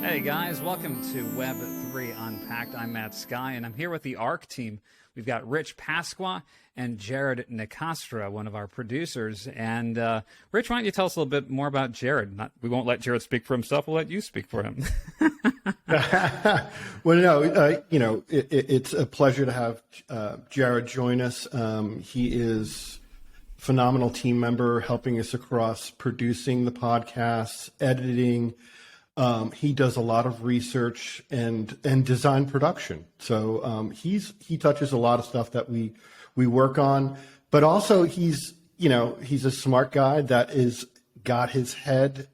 Hey guys, welcome to Web3 Unpacked. I'm Matt Sky, and I'm here with the ARC team. We've got Rich Pasqua and Jared Nicastra, one of our producers. And Rich, why don't you tell us a little bit more about Jared? We won't let Jared speak for himself. We'll let you speak for him. Well, no, it's a pleasure to have Jared join us. He is a phenomenal team member, helping us across producing the podcasts, editing. He does a lot of research and design production. So he touches a lot of stuff that we work on, but also he's a smart guy that is got his head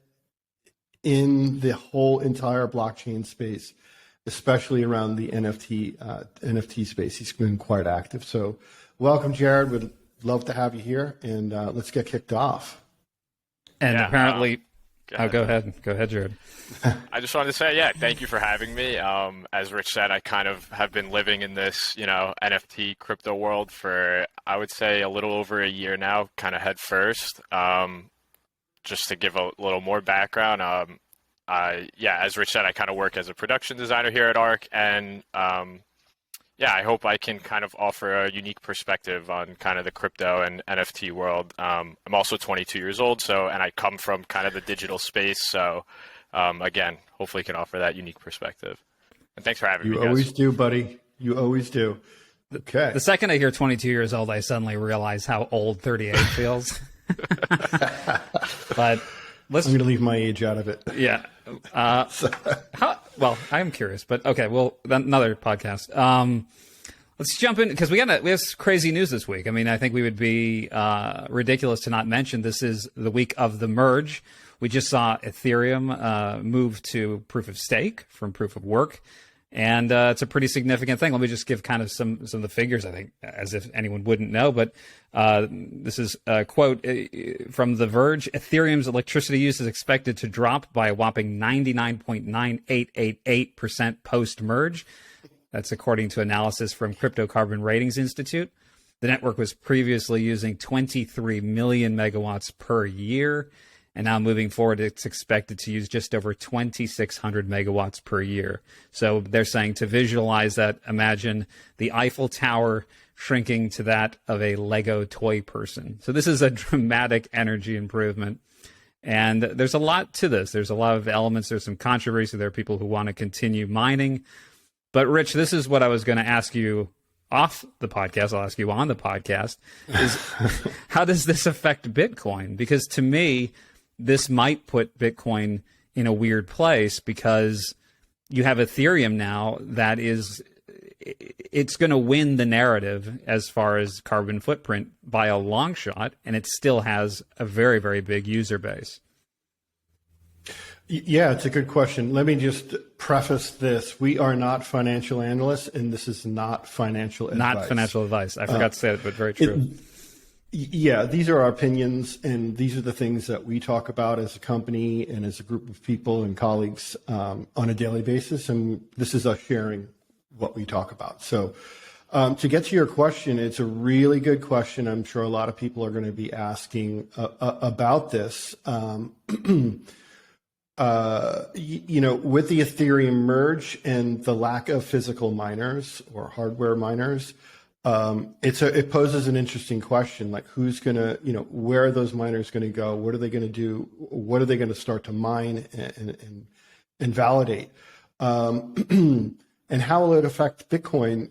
in the whole entire blockchain space, especially around the NFT space. He's been quite active. So welcome, Jared. Would love to have you here, and let's get kicked off. And apparently. Go ahead, Jared. I just wanted to say, thank you for having me. As Rich said, I kind of have been living in this, NFT crypto world for, I would say, a little over a year now, kind of head first. Just to give a little more background, as Rich said, I kind of work as a production designer here at ARC, and I hope I can kind of offer a unique perspective on kind of the crypto and NFT world. I'm also 22 years old, and I come from kind of the digital space. So, again, hopefully can offer that unique perspective. And thanks for having me, guys. You always do, buddy. You always do. Okay. The second I hear 22 years old, I suddenly realize how old 38 feels. But I'm going to leave my age out of it. Yeah. Well, I'm curious, but okay. Well, another podcast. Let's jump in because we have crazy news this week. I mean, I think we would be ridiculous to not mention this is the week of the merge. We just saw Ethereum move to proof of stake from proof of work. And it's a pretty significant thing. Let me just give kind of some of the figures, I think, as if anyone wouldn't know. But this is a quote from The Verge. Ethereum's electricity use is expected to drop by a whopping 99.9888% post-merge. That's according to analysis from Cryptocarbon Ratings Institute. The network was previously using 23 million megawatts per year. And now moving forward, it's expected to use just over 2,600 megawatts per year. So they're saying to visualize that, imagine the Eiffel Tower shrinking to that of a Lego toy person. So this is a dramatic energy improvement. And there's a lot to this. There's a lot of elements. There's some controversy. There are people who want to continue mining. But Rich, this is what I was going to ask you off the podcast. I'll ask you on the podcast is how does this affect Bitcoin? Because to me, this might put Bitcoin in a weird place because you have Ethereum now that it's going to win the narrative as far as carbon footprint by a long shot, and it still has a very, very big user base. Yeah, it's a good question. Let me just preface this. We are not financial analysts, and this is not financial advice. Not financial advice. I forgot to say it, but very true. Yeah, these are our opinions, and these are the things that we talk about as a company and as a group of people and colleagues on a daily basis. And this is us sharing what we talk about. So to get to your question, it's a really good question. I'm sure a lot of people are going to be asking about this. With the Ethereum merge and the lack of physical miners or hardware miners, it poses an interesting question, like who's going to, where are those miners going to go? What are they going to do? What are they going to start to mine and validate? And how will it affect Bitcoin?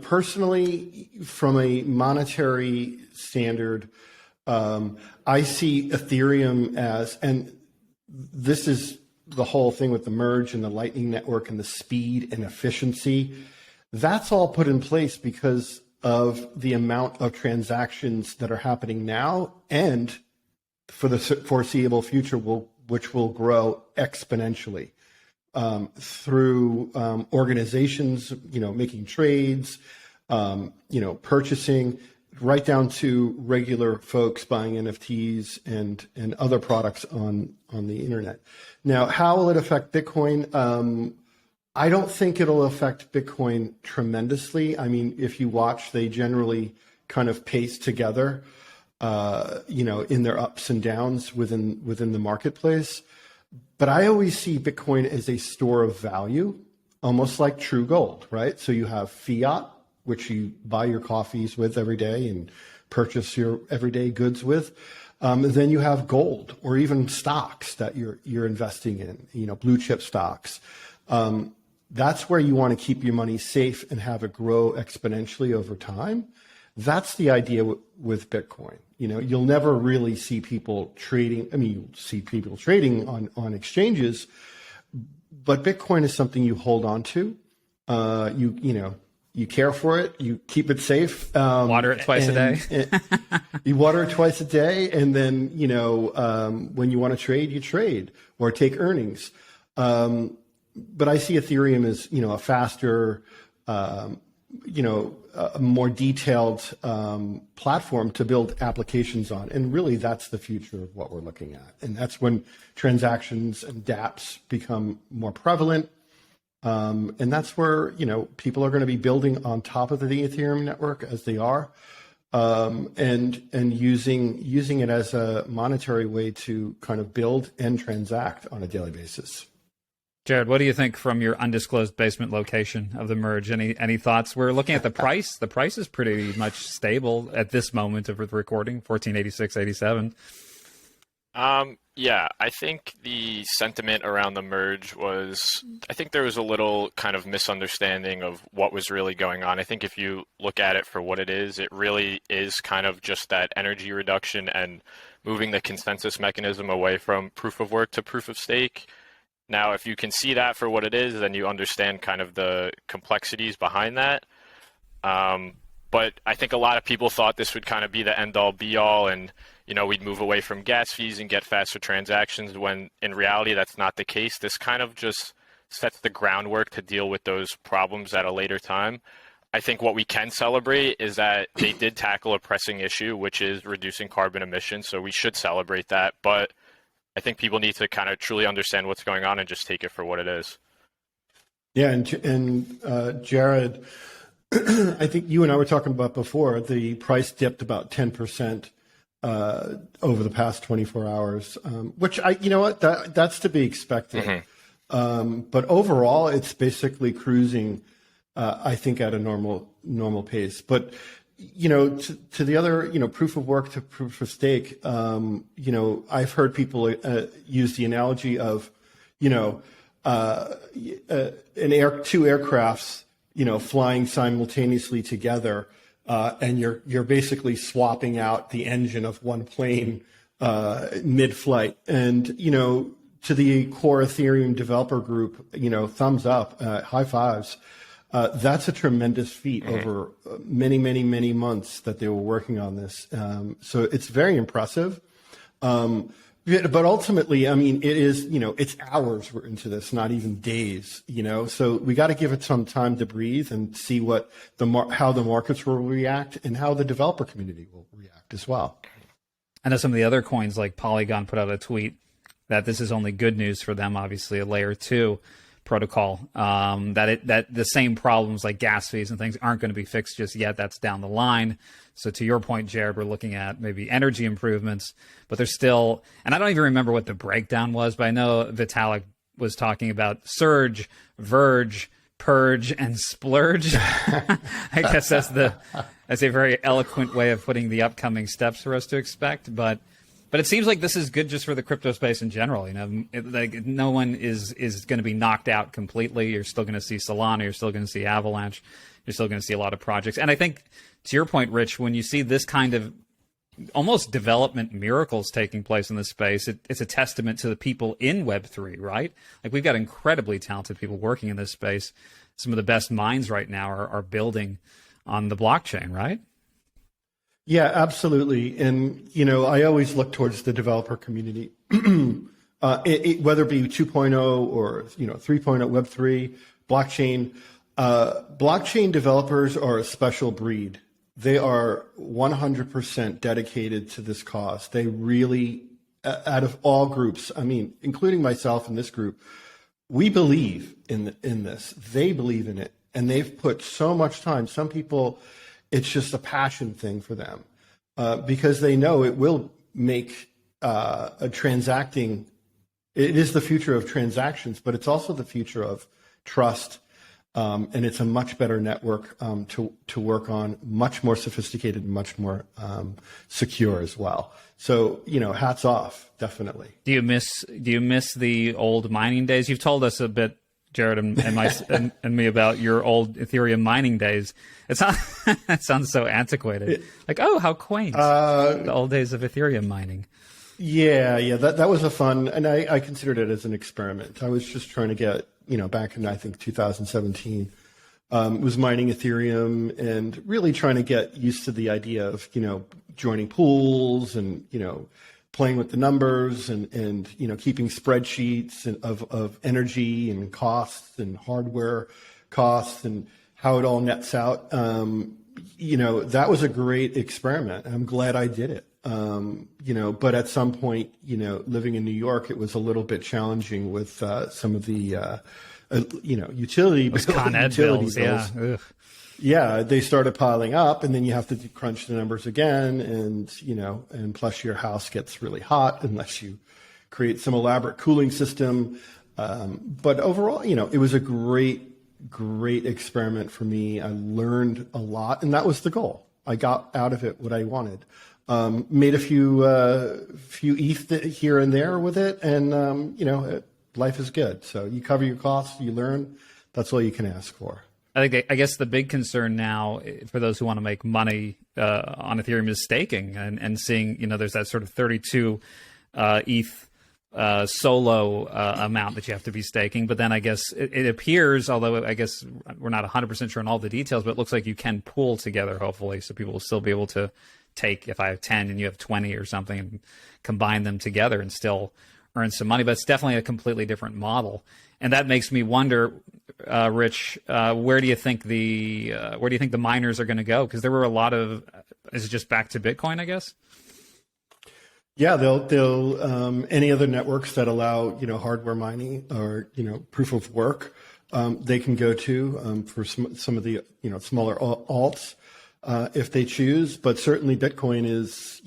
Personally, from a monetary standard, I see Ethereum as, and this is the whole thing with the merge and the Lightning Network and the speed and efficiency. That's all put in place because of the amount of transactions that are happening now and for the foreseeable future, which will grow exponentially through organizations, making trades, purchasing, right down to regular folks buying NFTs and other products on the internet. Now, how will it affect Bitcoin? I don't think it'll affect Bitcoin tremendously. I mean, if you watch, they generally kind of pace together, in their ups and downs within the marketplace. But I always see Bitcoin as a store of value, almost like true gold, right? So you have fiat, which you buy your coffees with every day and purchase your everyday goods with. Then you have gold or even stocks that you're investing in, blue chip stocks. That's where you want to keep your money safe and have it grow exponentially over time. That's the idea with Bitcoin. You'll never really see people trading. You'll see people trading on exchanges, but Bitcoin is something you hold on to. You care for it. You keep it safe. Water it twice a day. You water it twice a day, and then when you want to trade, you trade or take earnings. But I see Ethereum as a faster, a more detailed platform to build applications on, and really that's the future of what we're looking at. And that's when transactions and DApps become more prevalent. And that's where, people are going to be building on top of the Ethereum network as they are, and using it as a monetary way to kind of build and transact on a daily basis. Jared, what do you think from your undisclosed basement location of the merge? Any thoughts? We're looking at the price. The price is pretty much stable at this moment of recording, 1486.87. Yeah, I think the sentiment around the merge was, I think there was a little kind of misunderstanding of what was really going on. I think if you look at it for what it really is kind of just that energy reduction and moving the consensus mechanism away from proof of work to proof of stake. Now, if you can see that for what it is, then you understand kind of the complexities behind that. But I think a lot of people thought this would kind of be the end-all, be-all, and we'd move away from gas fees and get faster transactions, when in reality that's not the case. This kind of just sets the groundwork to deal with those problems at a later time. I think what we can celebrate is that they did tackle a pressing issue, which is reducing carbon emissions, so we should celebrate that. But I think people need to kind of truly understand what's going on and just take it for what it is. Yeah, and Jared, I think you and I were talking about before, the price dipped about 10% over the past 24 hours, which that's to be expected. Mm-hmm. But overall, it's basically cruising, I think, at a normal pace. But to the other, proof of work to proof of stake, I've heard people use the analogy of, two aircrafts, flying simultaneously together, and you're basically swapping out the engine of one plane mid-flight. And to the core Ethereum developer group, thumbs up, high fives. That's a tremendous feat over many, many, many months that they were working on this. So it's very impressive. But ultimately, it is, it's hours we're into this, not even days, so we got to give it some time to breathe and see how the markets will react and how the developer community will react as well. I know some of the other coins like Polygon put out a tweet that this is only good news for them, obviously a layer 2 protocol, that the same problems like gas fees and things aren't going to be fixed just yet. That's down the line. So to your point, Jared, we're looking at maybe energy improvements, but there's still, and I don't even remember what the breakdown was, but I know Vitalik was talking about surge, verge, purge, and splurge. I guess that's a very eloquent way of putting the upcoming steps for us to expect, but it seems like this is good just for the crypto space in general. No one is going to be knocked out completely. You're still going to see Solana. You're still going to see Avalanche. You're still going to see a lot of projects. And I think, to your point, Rich, when you see this kind of almost development miracles taking place in this space, it's a testament to the people in Web3, right? Like, we've got incredibly talented people working in this space. Some of the best minds right now are building on the blockchain, right? Yeah, absolutely. And, I always look towards the developer community, whether it be 2.0 or, 3.0, Web3, blockchain. Blockchain developers are a special breed. They are 100% dedicated to this cause. They really, out of all groups, including myself and this group, we believe in this. They believe in it. And they've put so much time. Some people, it's just a passion thing for them, because they know it will make transacting It is the future of transactions, but it's also the future of trust. And it's a much better network to work on, much more sophisticated, much more secure as well. So, hats off, definitely. Do you miss the old mining days? You've told us a bit, Jared and me about your old Ethereum mining days. It sounds so antiquated. Like, oh, how quaint. The old days of Ethereum mining. Yeah, that was a fun, and I considered it as an experiment. I was just trying to get, back in, I think, 2017, was mining Ethereum and really trying to get used to the idea of, joining pools and, playing with the numbers and keeping spreadsheets of energy and costs and hardware costs and how it all nets out. That was a great experiment. I'm glad I did it. But at some point, living in New York, it was a little bit challenging with some of the, utility bills. Yeah. Ugh. Yeah, they started piling up, and then you have to crunch the numbers again, and plus your house gets really hot unless you create some elaborate cooling system. But overall, it was a great experiment for me. I learned a lot, and that was the goal. I got out of it what I wanted. Made a few ETH here and there with it, and life is good. So you cover your costs, you learn. That's all you can ask for. I guess the big concern now for those who want to make money on Ethereum is staking and seeing, there's that sort of 32 ETH solo amount that you have to be staking. But then I guess it appears, although I guess we're not 100% sure on all the details, but it looks like you can pool together, hopefully, so people will still be able to take, if I have 10 and you have 20 or something, and combine them together and still earn some money. But it's definitely a completely different model. And that makes me wonder, Rich, where do you think the miners are going to go? Because there were a lot of, is it just back to Bitcoin, I guess? Yeah, they'll any other networks that allow hardware mining or proof of work, they can go to for some of the smaller alts if they choose. But certainly Bitcoin is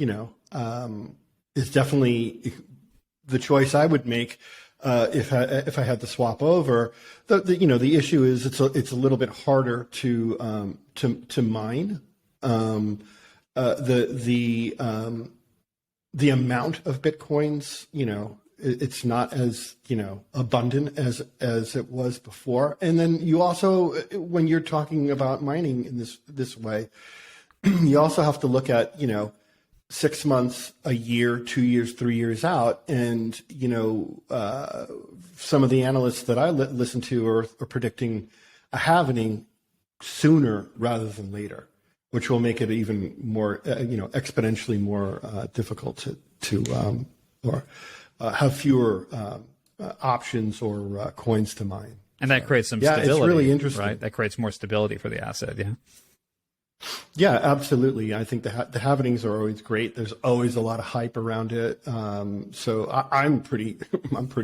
definitely the choice I would make. If I had to swap over, the issue is it's a little bit harder to mine. The amount of Bitcoins, it's not as abundant as it was before. And then you also, when you're talking about mining in this way, you also have to look at 6 months, a year, 2 years, 3 years out. And, some of the analysts that I listen to are predicting a halvening sooner rather than later, which will make it even more, exponentially more difficult to have fewer options or coins to mine. And that creates some stability. It's really interesting. Right? That creates more stability for the asset, yeah. Yeah, absolutely. I think the halvenings are always great. There's always a lot of hype around it. So I'm pretty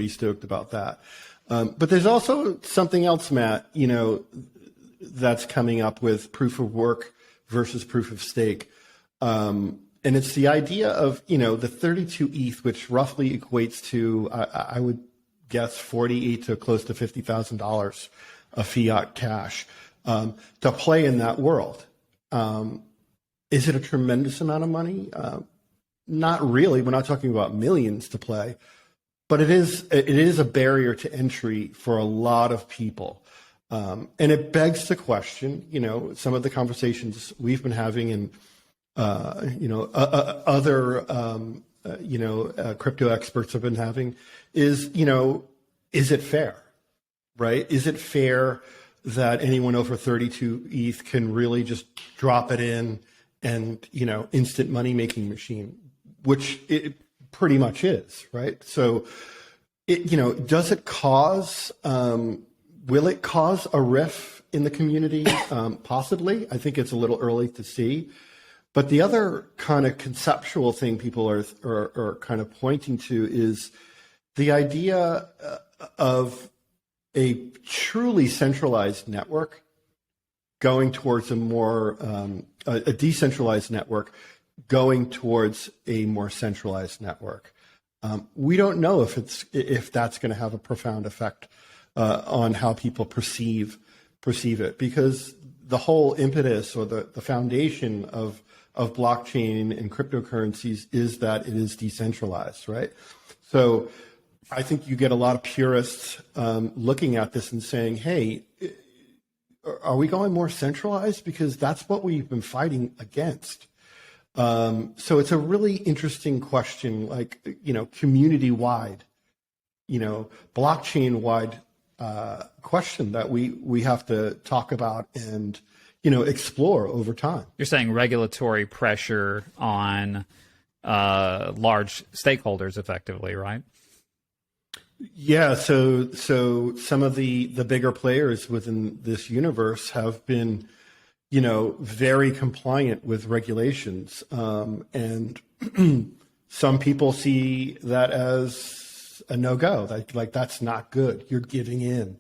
stoked about that. But there's also something else, Matt, that's coming up with proof of work versus proof of stake. And it's the idea of, the 32 ETH, which roughly equates to, I would guess, $48,000 to close to $50,000 of fiat cash, to play in that world. Is it a tremendous amount of money? Not really. We're not talking about millions to play, but it is a barrier to entry for a lot of people. And it begs the question, some of the conversations we've been having and, other, crypto experts have been having is it fair, right? Is it fair that anyone over 32 ETH can really just drop it in and, instant money making machine, which it pretty much is, right? So, does it cause, will it cause a rift in the community? Possibly. I think it's a little early to see. But the other kind of conceptual thing people are kind of pointing to is the idea of a truly centralized network going towards a more a decentralized network going towards a more centralized network. We don't know if that's going to have a profound effect on how people perceive it, because the whole impetus or the foundation of blockchain and cryptocurrencies is that it is decentralized, right? So I think you get a lot of purists looking at this and saying, hey, are we going more centralized? Because that's what we've been fighting against. So it's a really interesting question, like, community-wide, blockchain-wide question that we have to talk about and, explore over time. You're saying regulatory pressure on large stakeholders effectively, right? Yeah, so some of the bigger players within this universe have been, very compliant with regulations, and some people see that as a no-go. Like that's not good. You're giving in.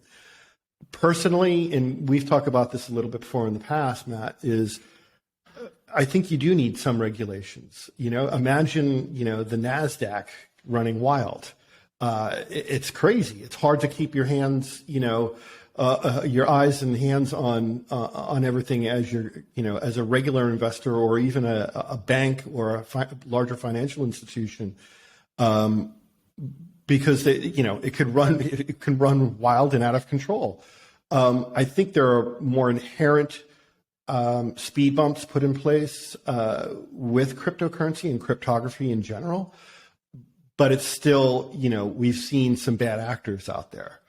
Personally, and we've talked about this a little bit before in the past, Matt, is I think you do need some regulations. Imagine the NASDAQ running wild. It's crazy. It's hard to keep your hands, your eyes and hands on everything as as a regular investor or even a bank or a larger financial institution, because it can run wild and out of control. I think there are more inherent speed bumps put in place with cryptocurrency and cryptography in general. But it's still, we've seen some bad actors out there.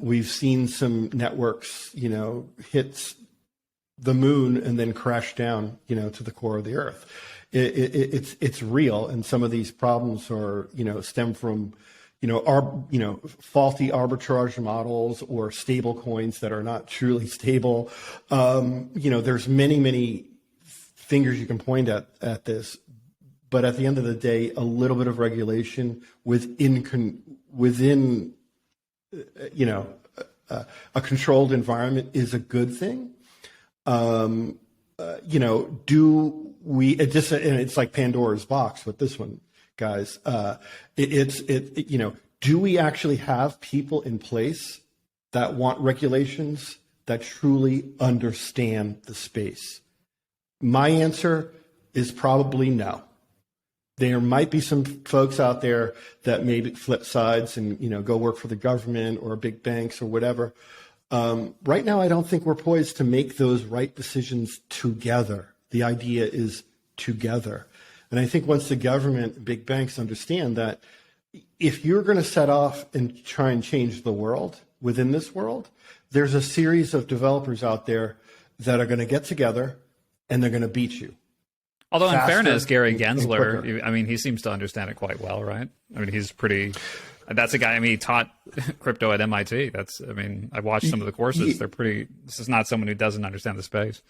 We've seen some networks, hit the moon and then crash down, to the core of the earth. It's real, and some of these problems are, stem from, faulty arbitrage models or stable coins that are not truly stable. There's many fingers you can point at this. But at the end of the day, a little bit of regulation within a controlled environment is a good thing. Do we? It's like Pandora's box with this one, guys. Do we actually have people in place that want regulations that truly understand the space? My answer is probably no. There might be some folks out there that maybe flip sides and go work for the government or big banks or whatever. Right now, I don't think we're poised to make those right decisions together. The idea is together, and I think once the government, big banks understand that if you're going to set off and try and change the world within this world, there's a series of developers out there that are going to get together and they're going to beat you. Although, in fairness, Gary Gensler, he seems to understand it quite well, right? He's pretty. That's a guy. He taught crypto at MIT. I watched some of the courses. They're pretty. This is not someone who doesn't understand the space.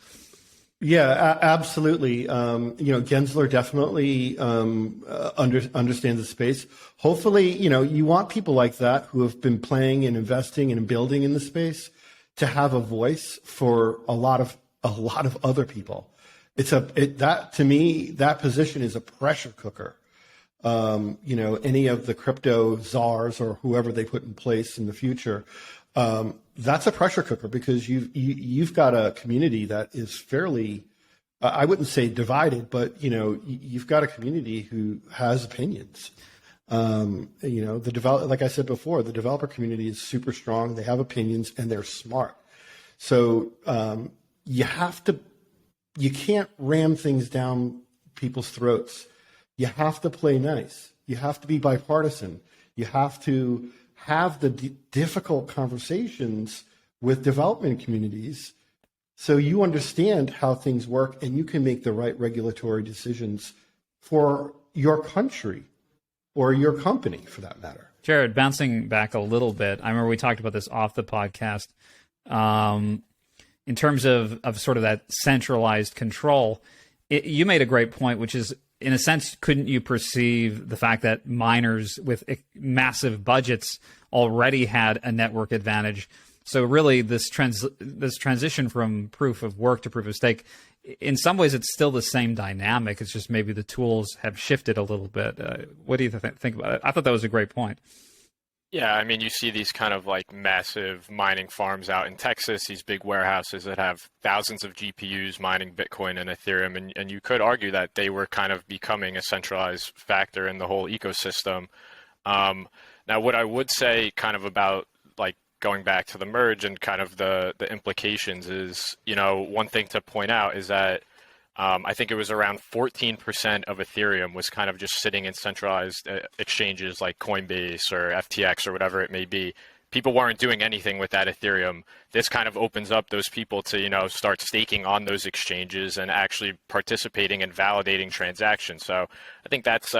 Yeah, absolutely. Gensler definitely understands the space. Hopefully, you want people like that who have been playing and investing and building in the space to have a voice for a lot of other people. That to me, that position is a pressure cooker. Any of the crypto czars or whoever they put in place in the future, that's a pressure cooker because you've got a community that is fairly, I wouldn't say divided, but you've got a community who has opinions. Like I said before, the developer community is super strong. They have opinions and they're smart. So you can't ram things down people's throats. You have to play nice. You have to be bipartisan. You have to have the difficult conversations with development communities so you understand how things work and you can make the right regulatory decisions for your country or your company, for that matter. Jared, bouncing back a little bit, I remember we talked about this off the podcast. In terms of sort of that centralized control, you made a great point, which is, in a sense, couldn't you perceive the fact that miners with massive budgets already had a network advantage? So really, this transition from proof of work to proof of stake in some ways it's still the same dynamic. It's just maybe the tools have shifted a little bit. What do you think about it? I thought that was a great point. Yeah, I mean, you see these kind of like massive mining farms out in Texas, these big warehouses that have thousands of GPUs mining Bitcoin and Ethereum, and you could argue that they were kind of becoming a centralized factor in the whole ecosystem. Now, what I would say kind of about like going back to the merge and kind of the implications is, one thing to point out is that I think it was around 14% of Ethereum was kind of just sitting in centralized exchanges like Coinbase or FTX or whatever it may be. People weren't doing anything with that Ethereum. This kind of opens up those people to, start staking on those exchanges and actually participating and validating transactions. So I think that's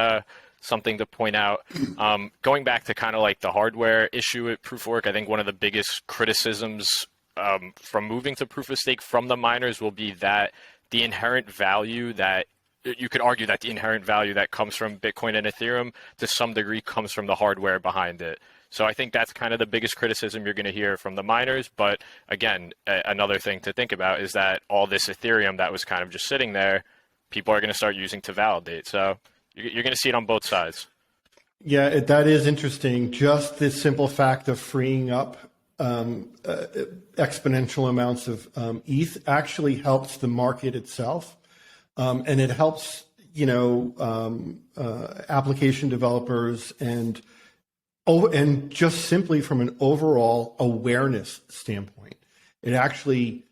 something to point out. Going back to kind of like the hardware issue at Proof of Work, I think one of the biggest criticisms from moving to proof of stake from the miners will be that the inherent value that you could argue that the inherent value that comes from Bitcoin and Ethereum to some degree comes from the hardware behind it. So I think that's kind of the biggest criticism you're going to hear from the miners. But again, another thing to think about is that all this Ethereum that was kind of just sitting there, people are going to start using to validate. So you're going to see it on both sides. Yeah, that is interesting. Just the simple fact of freeing up exponential amounts of ETH actually helps the market itself, and it helps application developers and just simply from an overall awareness standpoint, it actually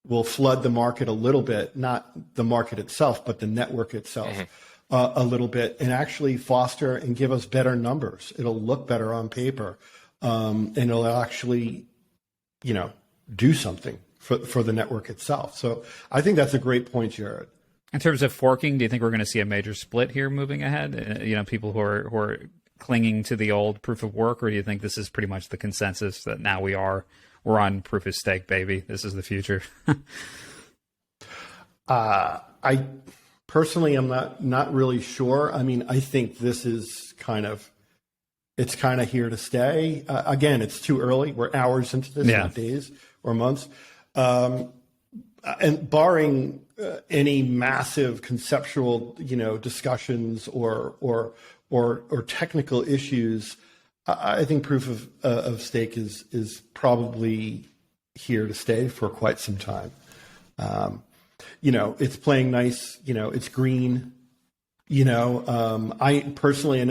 will flood the market a little bit, not the market itself, but the network itself a little bit, and actually foster and give us better numbers. It'll look better on paper. And it'll actually, do something for the network itself. So I think that's a great point, Jared. In terms of forking, do you think we're going to see a major split here moving ahead? People who are clinging to the old proof of work, or do you think this is pretty much the consensus that now we're on proof of stake, baby? This is the future. I personally am not really sure. I mean, I think this is it's kind of here to stay. Again, it's too early. We're hours into this, not days or months. And barring any massive conceptual, discussions or technical issues, I think proof of stake is probably here to stay for quite some time. It's playing nice. It's green. I personally,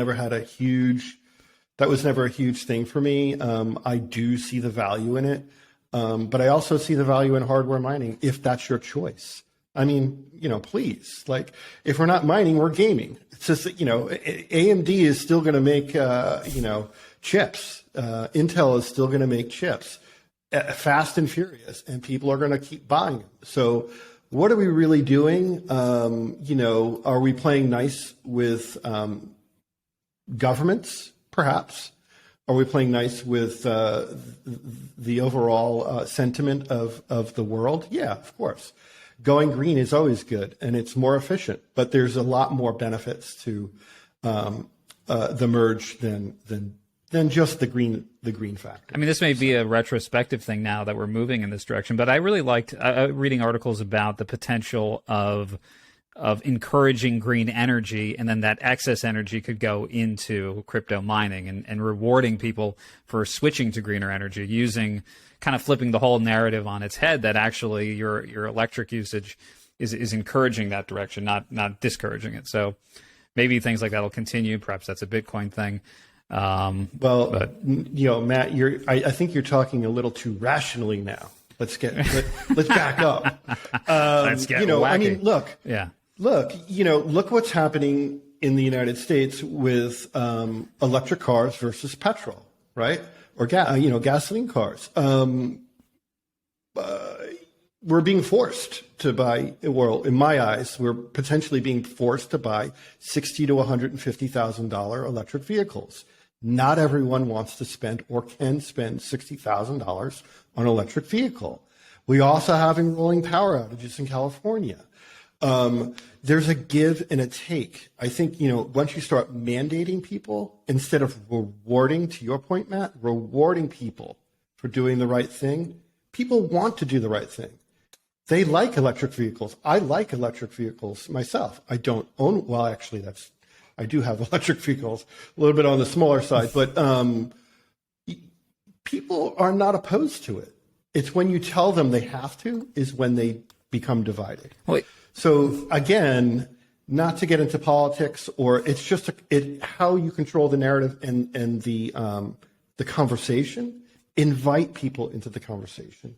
that was never a huge thing for me. I do see the value in it, but I also see the value in hardware mining if that's your choice. I mean, please, like, if we're not mining, we're gaming. It's just that, AMD is still going to make, chips. Intel is still going to make chips, fast and furious, and people are going to keep buying them. So what are we really doing? Are we playing nice with governments? Perhaps. Are we playing nice with the overall sentiment of the world? Yeah, of course. Going green is always good, and it's more efficient. But there's a lot more benefits to the merge than just the green factor. I mean, this may be a retrospective thing now that we're moving in this direction, but I really liked reading articles about the potential of encouraging green energy, and then that excess energy could go into crypto mining and rewarding people for switching to greener energy, using kind of flipping the whole narrative on its head, that actually your electric usage is encouraging that direction, not discouraging it. So maybe things like that will continue. Perhaps that's a Bitcoin thing. Matt, I think you're talking a little too rationally now. Let's back up. Let's get wacky. I mean, look. Yeah. Look what's happening in the United States with electric cars versus petrol, right? Or gasoline cars. We're being forced to buy. Well, in my eyes, we're potentially being forced to buy $60,000 to $150,000 electric vehicles. Not everyone wants to spend or can spend $60,000 on an electric vehicle. We also having rolling power outages in California. There's a give and a take. I think, once you start mandating people instead of rewarding, to your point, Matt, rewarding people for doing the right thing, people want to do the right thing. they like electric vehicles. I like electric vehicles myself. I don't own, well, actually, I do have electric vehicles, a little bit on the smaller side, but people are not opposed to it. It's when you tell them they have to is when they become divided. Wait. So again, not to get into politics, or it's just how you control the narrative and the conversation. Invite people into the conversation.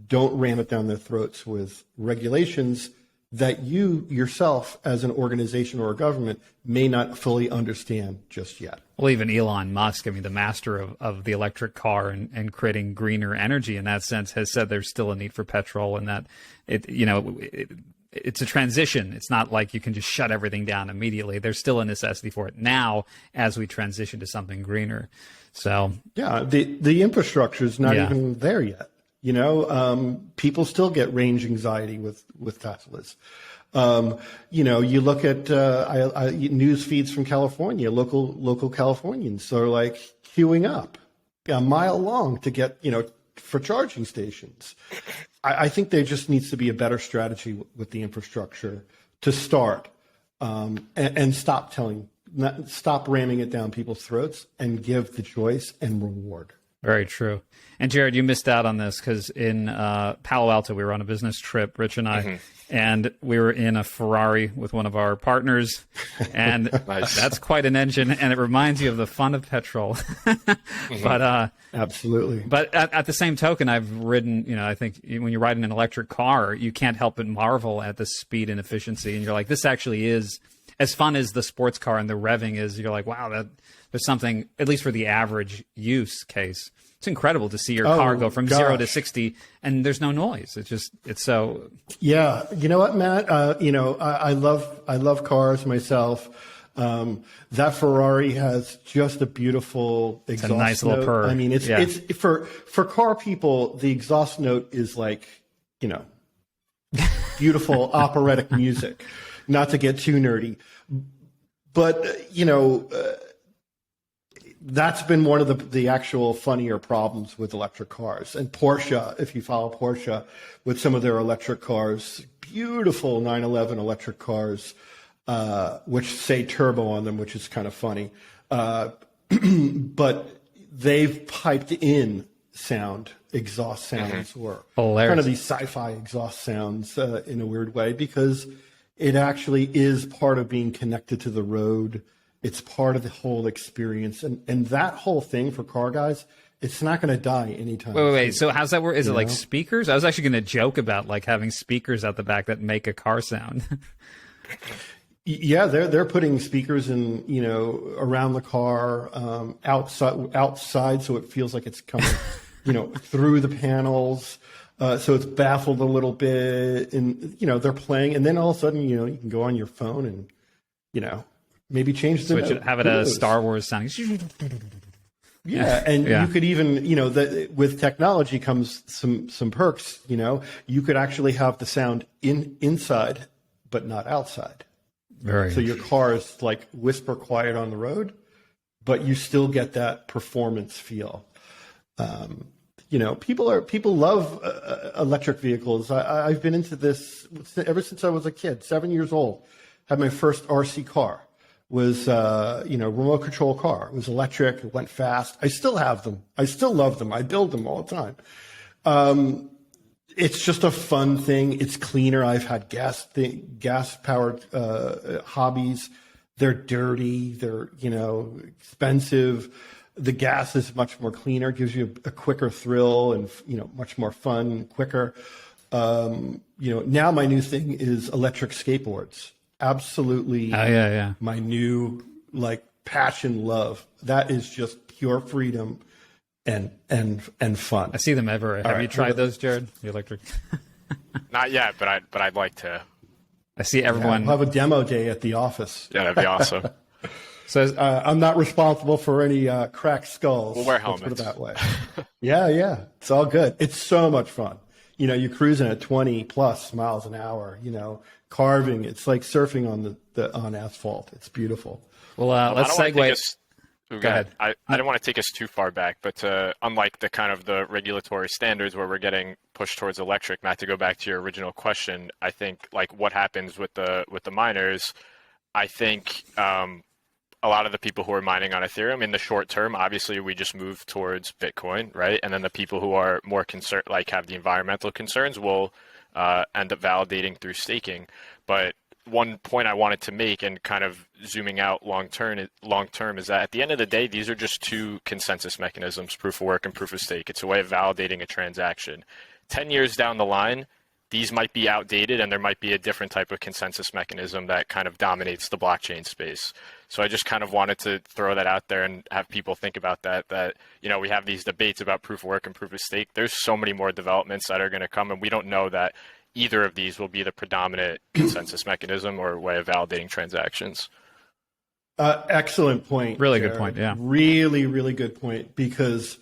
Don't ram it down their throats with regulations that you yourself as an organization or a government may not fully understand just yet. Well, even Elon Musk, I mean, the master of the electric car and creating greener energy in that sense, has said there's still a need for petrol, and that it's a transition. It's not like you can just shut everything down immediately. There's still a necessity for it now as we transition to something greener. So yeah, the infrastructure is not even there yet. People still get range anxiety with Teslas. You look at news feeds from California, local Californians are like queuing up a mile long to get, for charging stations. I think there just needs to be a better strategy with the infrastructure to start and stop ramming it down people's throats and give the choice and reward. Very true. And Jared, you missed out on this because in Palo Alto, we were on a business trip, Rich and I, and we were in a Ferrari with one of our partners, and that's quite an engine, and it reminds you of the fun of petrol. But absolutely. But at the same token, I've ridden, I think when you're riding an electric car, you can't help but marvel at the speed and efficiency, and you're like, this actually is as fun as the sports car and the revving is. You're like, wow, there's something, at least for the average use case. It's incredible to see your car go from 0 to 60 and there's no noise. It's so. Yeah. You know what, Matt? I love cars myself. That Ferrari has just a beautiful exhaust it's a nice note. Little purr. I mean, it's for car people, the exhaust note is like, beautiful operatic music, not to get too nerdy, but that's been one of the actual funnier problems with electric cars. And Porsche, if you follow Porsche with some of their electric cars, beautiful 911 electric cars, which say turbo on them, which is kind of funny. But they've piped in exhaust sounds, or hilarious. Kind of these sci-fi exhaust sounds in a weird way, because it actually is part of being connected to the road. It's part of the whole experience. And that whole thing for car guys, it's not going to die anytime soon. Wait. So how's that work? Is it like speakers? I was actually going to joke about like having speakers out the back that make a car sound. Yeah, they're putting speakers in, around the car, outside, so it feels like it's coming, through the panels. So it's baffled a little bit, and they're playing, and then all of a sudden, you can go on your phone and, maybe change the Switch it, have it a Star Wars sounding. Yeah, and you could even, with technology comes some perks. You could actually have the sound inside, but not outside. So your car is like whisper quiet on the road, but you still get that performance feel. People love electric vehicles. I've been into this ever since I was a kid, 7 years old. Had my first RC car. Was remote control car. It was electric. It went fast. I still have them. I still love them. I build them all the time. It's just a fun thing. It's cleaner. I've had gas powered hobbies. They're dirty. They're expensive. The gas is much more cleaner. Gives you a quicker thrill and much more fun, quicker. Now my new thing is electric skateboards. Absolutely. My new passion, love. That is just pure freedom and fun. I see them everywhere. Have you tried those, Jared? The electric? Not yet, but I'd like to. I see everyone. We'll have a demo day at the office. Yeah, that'd be awesome. So I'm not responsible for any cracked skulls. We'll wear helmets. Let's put it that way. Yeah. It's all good. It's so much fun. You're cruising at 20 plus miles an hour, carving. It's like surfing on asphalt. It's beautiful. Well, let's segue. So Go ahead. I don't want to take us too far back, but unlike the kind of the regulatory standards where we're getting pushed towards electric, Matt, to go back to your original question, I think like what happens with the miners, I think a lot of the people who are mining on Ethereum in the short term, obviously we just move towards Bitcoin, right? And then the people who are more concerned, like have the environmental concerns, will end up validating through staking. But one point I wanted to make, and kind of zooming out long term, is that at the end of the day, these are just two consensus mechanisms: proof of work and proof of stake. It's a way of validating a transaction. 10 years down the line, these might be outdated, and there might be a different type of consensus mechanism that kind of dominates the blockchain space. So I just kind of wanted to throw that out there and have people think about that, you know, we have these debates about proof of work and proof of stake. There's so many more developments that are going to come, and we don't know that either of these will be the predominant consensus mechanism or way of validating transactions. Excellent point. Really Jared. good point, yeah. Really, really good point, because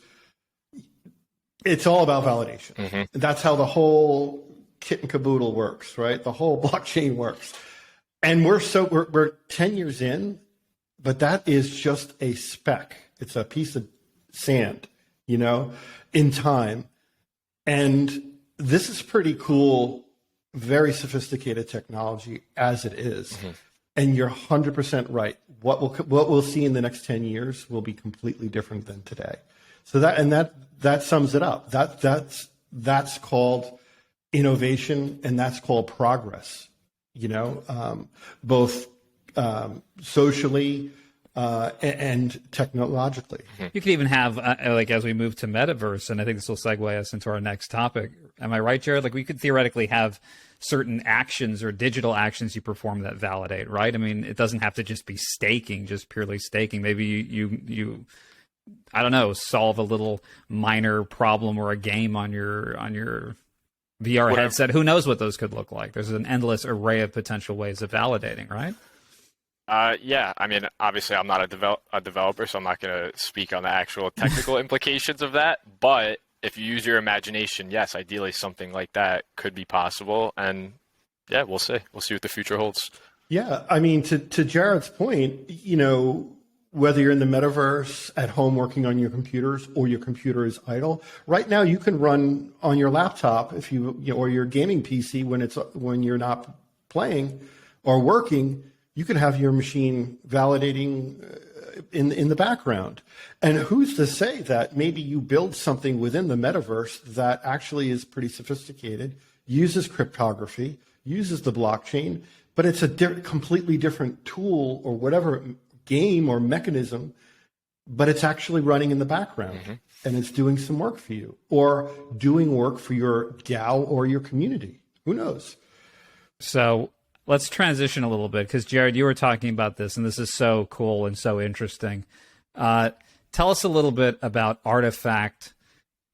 it's all about validation. Mm-hmm. That's how the whole kit and caboodle works, right? The whole blockchain works. And we're 10 years in, but that is just a speck. It's a piece of sand, you know, in time. And this is pretty cool, very sophisticated technology as it is. Mm-hmm. And you're 100% right. What we'll see in the next 10 years will be completely different than today. So that sums it up. That's called innovation, and that's called progress. You know, both socially and technologically. You could even have, like, as we move to metaverse, and I think this will segue us into our next topic. Am I right, Jared? Like, we could theoretically have certain actions or digital actions you perform that validate, right? I mean, it doesn't have to just be staking, just purely staking. Maybe you I don't know, solve a little minor problem or a game on your VR headset. Who knows what those could look like? There's an endless array of potential ways of validating, right? Yeah, I mean, obviously I'm not a developer, so I'm not going to speak on the actual technical implications of that. But if you use your imagination, yes, ideally something like that could be possible. And yeah, we'll see. We'll see what the future holds. Yeah, I mean, to Jared's point, you know, whether you're in the metaverse, at home working on your computers, or your computer is idle, right now you can run on your laptop or your gaming PC when you're not playing or working. You can have your machine validating in the background. And who's to say that maybe you build something within the metaverse that actually is pretty sophisticated, uses cryptography, uses the blockchain, but it's a completely different tool or whatever game or mechanism, but it's actually running in the background, mm-hmm. and it's doing some work for you, or doing work for your DAO or your community. Who knows? So let's transition a little bit, because Jared, you were talking about this, and this is so cool and so interesting. Tell us a little bit about Artifact,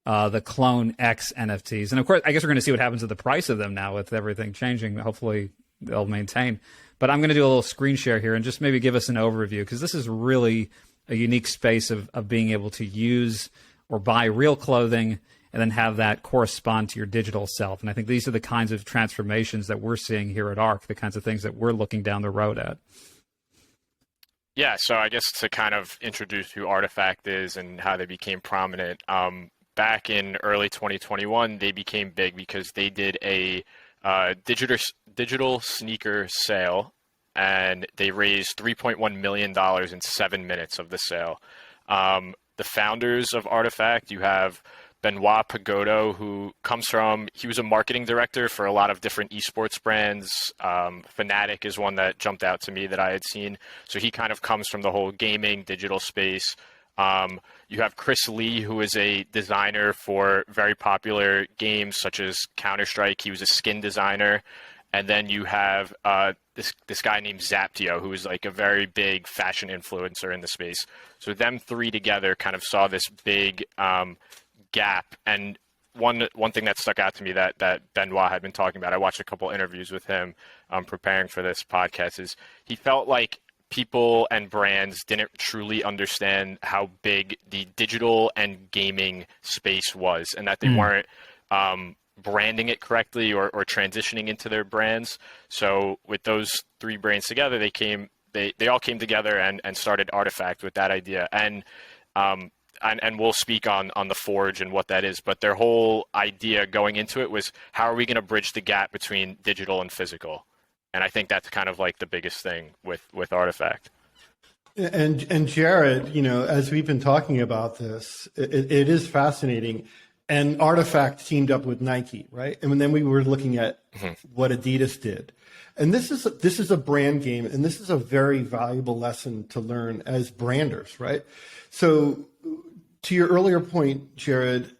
the Clone X NFTs. And of course, I guess we're going to see what happens to the price of them now with everything changing. Hopefully they'll maintain. But I'm going to do a little screen share here and just maybe give us an overview, because this is really a unique space of being able to use or buy real clothing and then have that correspond to your digital self. And I think these are the kinds of transformations that we're seeing here at ARK, the kinds of things that we're looking down the road at. Yeah, so I guess to kind of introduce who Artifact is and how they became prominent, back in early 2021, they became big because they did a digital sneaker sale, and they raised $3.1 million in 7 minutes of the sale. The founders of Artifact, you have Benoit Pagodo, who he was a marketing director for a lot of different esports brands. Fnatic is one that jumped out to me that I had seen. So he kind of comes from the whole gaming digital space. You have Chris Lee, who is a designer for very popular games such as Counter-Strike. He was a skin designer. And then you have this guy named Zaptio, who is like a very big fashion influencer in the space. So them three together kind of saw this big gap. And one thing that stuck out to me that Benoit had been talking about, I watched a couple interviews with him preparing for this podcast, is he felt like people and brands didn't truly understand how big the digital and gaming space was, and that they weren't branding it correctly or transitioning into their brands. So with those three brands together, they they all came together and started Artifact with that idea. And we'll speak on the Forge and what that is, but their whole idea going into it was, how are we going to bridge the gap between digital and physical? And I think that's kind of like the biggest thing with Artifact. And Jared, as we've been talking about this, it is fascinating. And Artifact teamed up with Nike, right? And then we were looking at what Adidas did. And this is a brand game, and this is a very valuable lesson to learn as branders, right? So to your earlier point, Jared,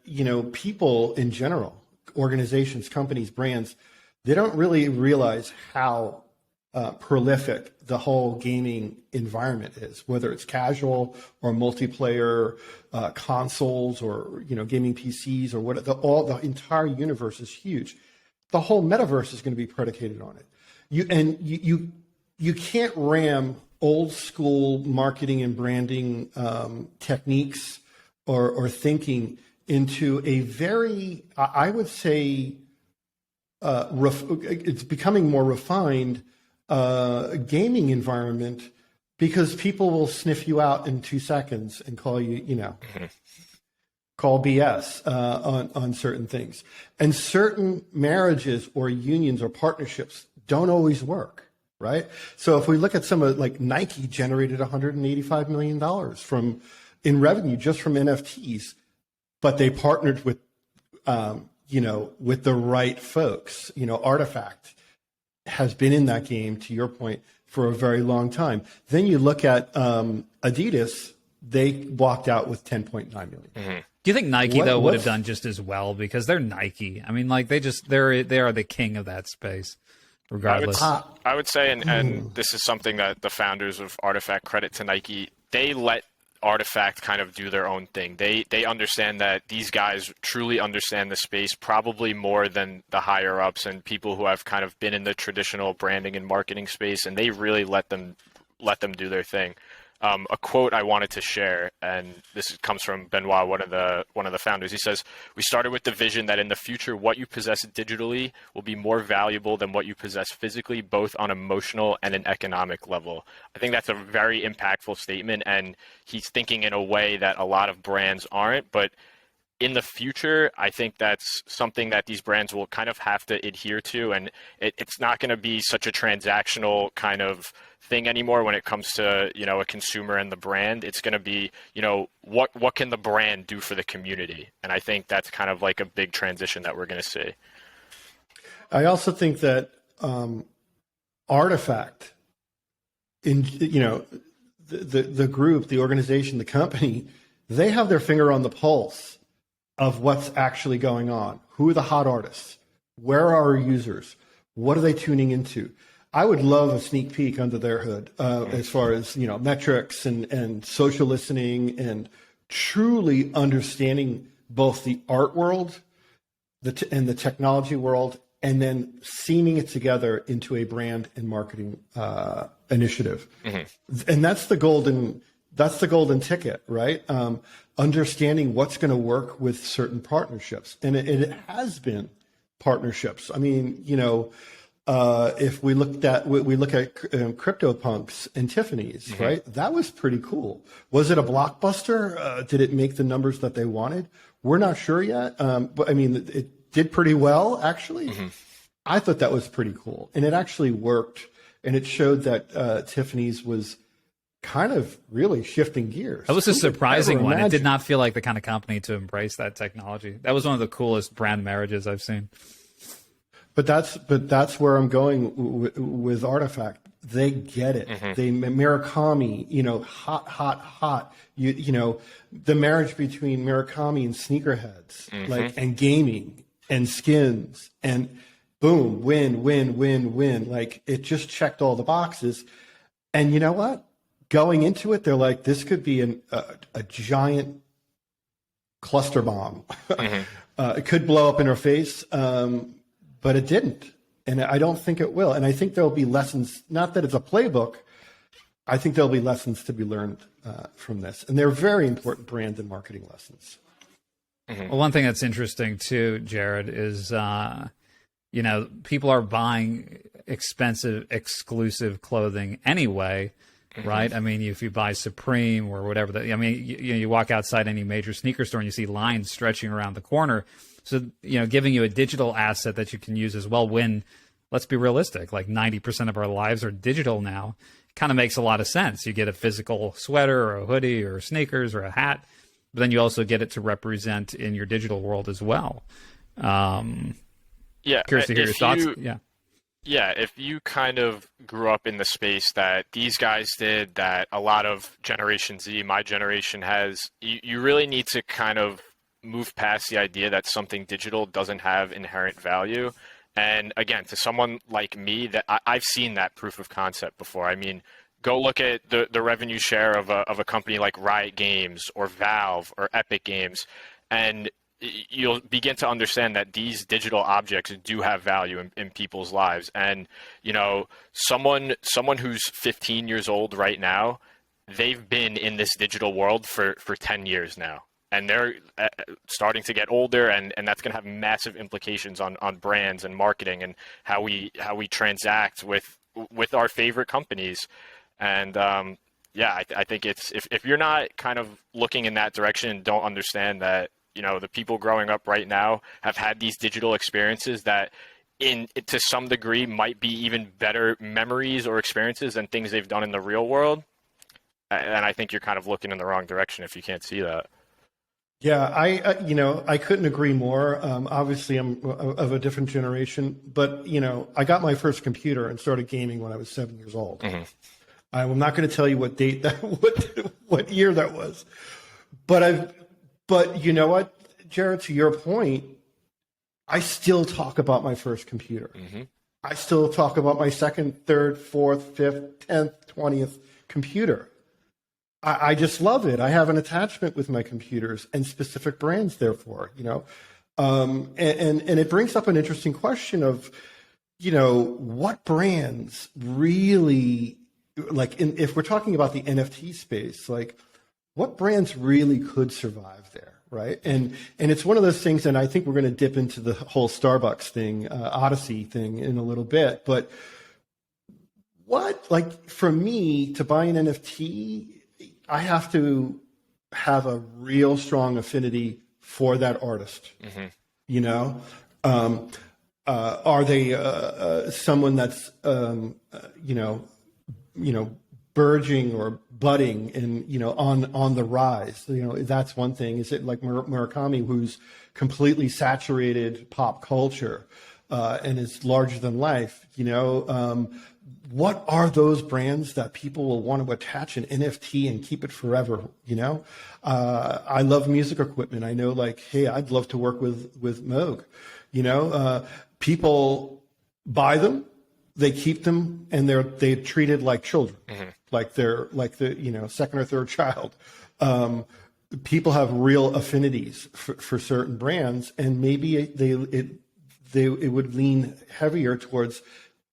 people in general, organizations, companies, brands, they don't really realize how prolific the whole gaming environment is, whether it's casual or multiplayer, consoles or gaming PCs or what. The entire universe is huge. The whole metaverse is going to be predicated on it. You can't ram old school marketing and branding techniques or thinking into a very, I would say, it's becoming more refined gaming environment, because people will sniff you out in 2 seconds and call you, call BS on certain things. And certain marriages or unions or partnerships don't always work, right? So if we look at some of, like, Nike generated $185 million in revenue just from NFTs, but they partnered with, with the right folks. Artifact has been in that game, to your point, for a very long time. Then you look at Adidas, they walked out with 10.9 million. Do you think Nike would have done just as well, because they're Nike? I mean, like, they are the king of that space, regardless. I would say, and this is something that the founders of Artifact, credit to Nike, they let Artifact kind of do their own thing. They understand that these guys truly understand the space, probably more than the higher ups and people who have kind of been in the traditional branding and marketing space, and they really let them do their thing. A quote I wanted to share, and this comes from Benoit, one of the founders. He says, "We started with the vision that in the future, what you possess digitally will be more valuable than what you possess physically, both on emotional and an economic level." I think that's a very impactful statement, and he's thinking in a way that a lot of brands aren't. But in the future, I think that's something that these brands will kind of have to adhere to, and it's not going to be such a transactional kind of thing anymore when it comes to a consumer and the brand. It's going to be what can the brand do for the community, and I think that's kind of like a big transition that we're going to see. I also think that Artifact, in the group, the organization, the company, they have their finger on the pulse of what's actually going on. Who are the hot artists? Where are our users? What are they tuning into? I would love a sneak peek under their hood as far as metrics and social listening and truly understanding both the art world and the technology world, and then seaming it together into a brand and marketing initiative. And that's the golden ticket, right? Understanding what's going to work with certain partnerships, and it has been partnerships. I mean, if we look at CryptoPunks and Tiffany's, right? That was pretty cool. Was it a blockbuster? Did it make the numbers that they wanted? We're not sure yet. But I mean, it did pretty well, actually. I thought that was pretty cool, and it actually worked. And it showed that Tiffany's was kind of really shifting gears. That was a surprising one. It did not feel like the kind of company to embrace that technology. That was one of the coolest brand marriages I've seen. But that's where I'm going with Artifact. They get it. They Murakami, hot. The marriage between Murakami and sneakerheads, and gaming and skins, and boom, win. Like, it just checked all the boxes. And you know what? Going into it, they're like, this could be a giant cluster bomb. It could blow up in our face, but it didn't. And I don't think it will. And I think there'll be lessons, not that it's a playbook, I think there'll be lessons to be learned from this. And they're very important brand and marketing lessons. Well, one thing that's interesting too, Jared, is people are buying expensive, exclusive clothing anyway, right? I mean, if you buy Supreme or whatever, you walk outside any major sneaker store and you see lines stretching around the corner. So, giving you a digital asset that you can use as well when, let's be realistic, like 90% of our lives are digital now, kind of makes a lot of sense. You get a physical sweater or a hoodie or sneakers or a hat, but then you also get it to represent in your digital world as well. Curious to hear your thoughts. Yeah, if you kind of grew up in the space that these guys did, that a lot of Generation Z, my generation has, you really need to kind of move past the idea that something digital doesn't have inherent value. And again, to someone like me, that I've seen that proof of concept before. I mean, go look at the revenue share of a company like Riot Games or Valve or Epic Games, and you'll begin to understand that these digital objects do have value in people's lives. And, someone who's 15 years old right now, they've been in this digital world for 10 years now. And they're starting to get older, and that's going to have massive implications on brands and marketing and how we transact with our favorite companies. And I think it's if you're not kind of looking in that direction and don't understand that, the people growing up right now have had these digital experiences that to some degree might be even better memories or experiences than things they've done in the real world. And I think you're kind of looking in the wrong direction if you can't see that. Yeah, I couldn't agree more. Obviously, I'm of a different generation, but I got my first computer and started gaming when I was 7 years old. Mm-hmm. I'm not going to tell you what date what year that was, but you know what, Jared? To your point, I still talk about my first computer. Mm-hmm. I still talk about my second, third, fourth, fifth, 10th, 20th computer. I just love it. I have an attachment with my computers and specific brands, therefore, and it brings up an interesting question of, what brands really, if we're talking about the NFT space, what brands really could survive there, right? And it's one of those things, and I think we're going to dip into the whole Starbucks thing, Odyssey thing in a little bit, but for me to buy an NFT, I have to have a real strong affinity for that artist. Mm-hmm. Are they someone that's burgeoning or budding and on the rise? That's one thing. Is it like Murakami, who's completely saturated pop culture and is larger than life? What are those brands that people will want to attach an NFT and keep it forever? I love music equipment. I know, hey, I'd love to work with Moog. People buy them, they keep them, and they're treated like children, mm-hmm. like they're second or third child. People have real affinities for certain brands, and maybe it would lean heavier towards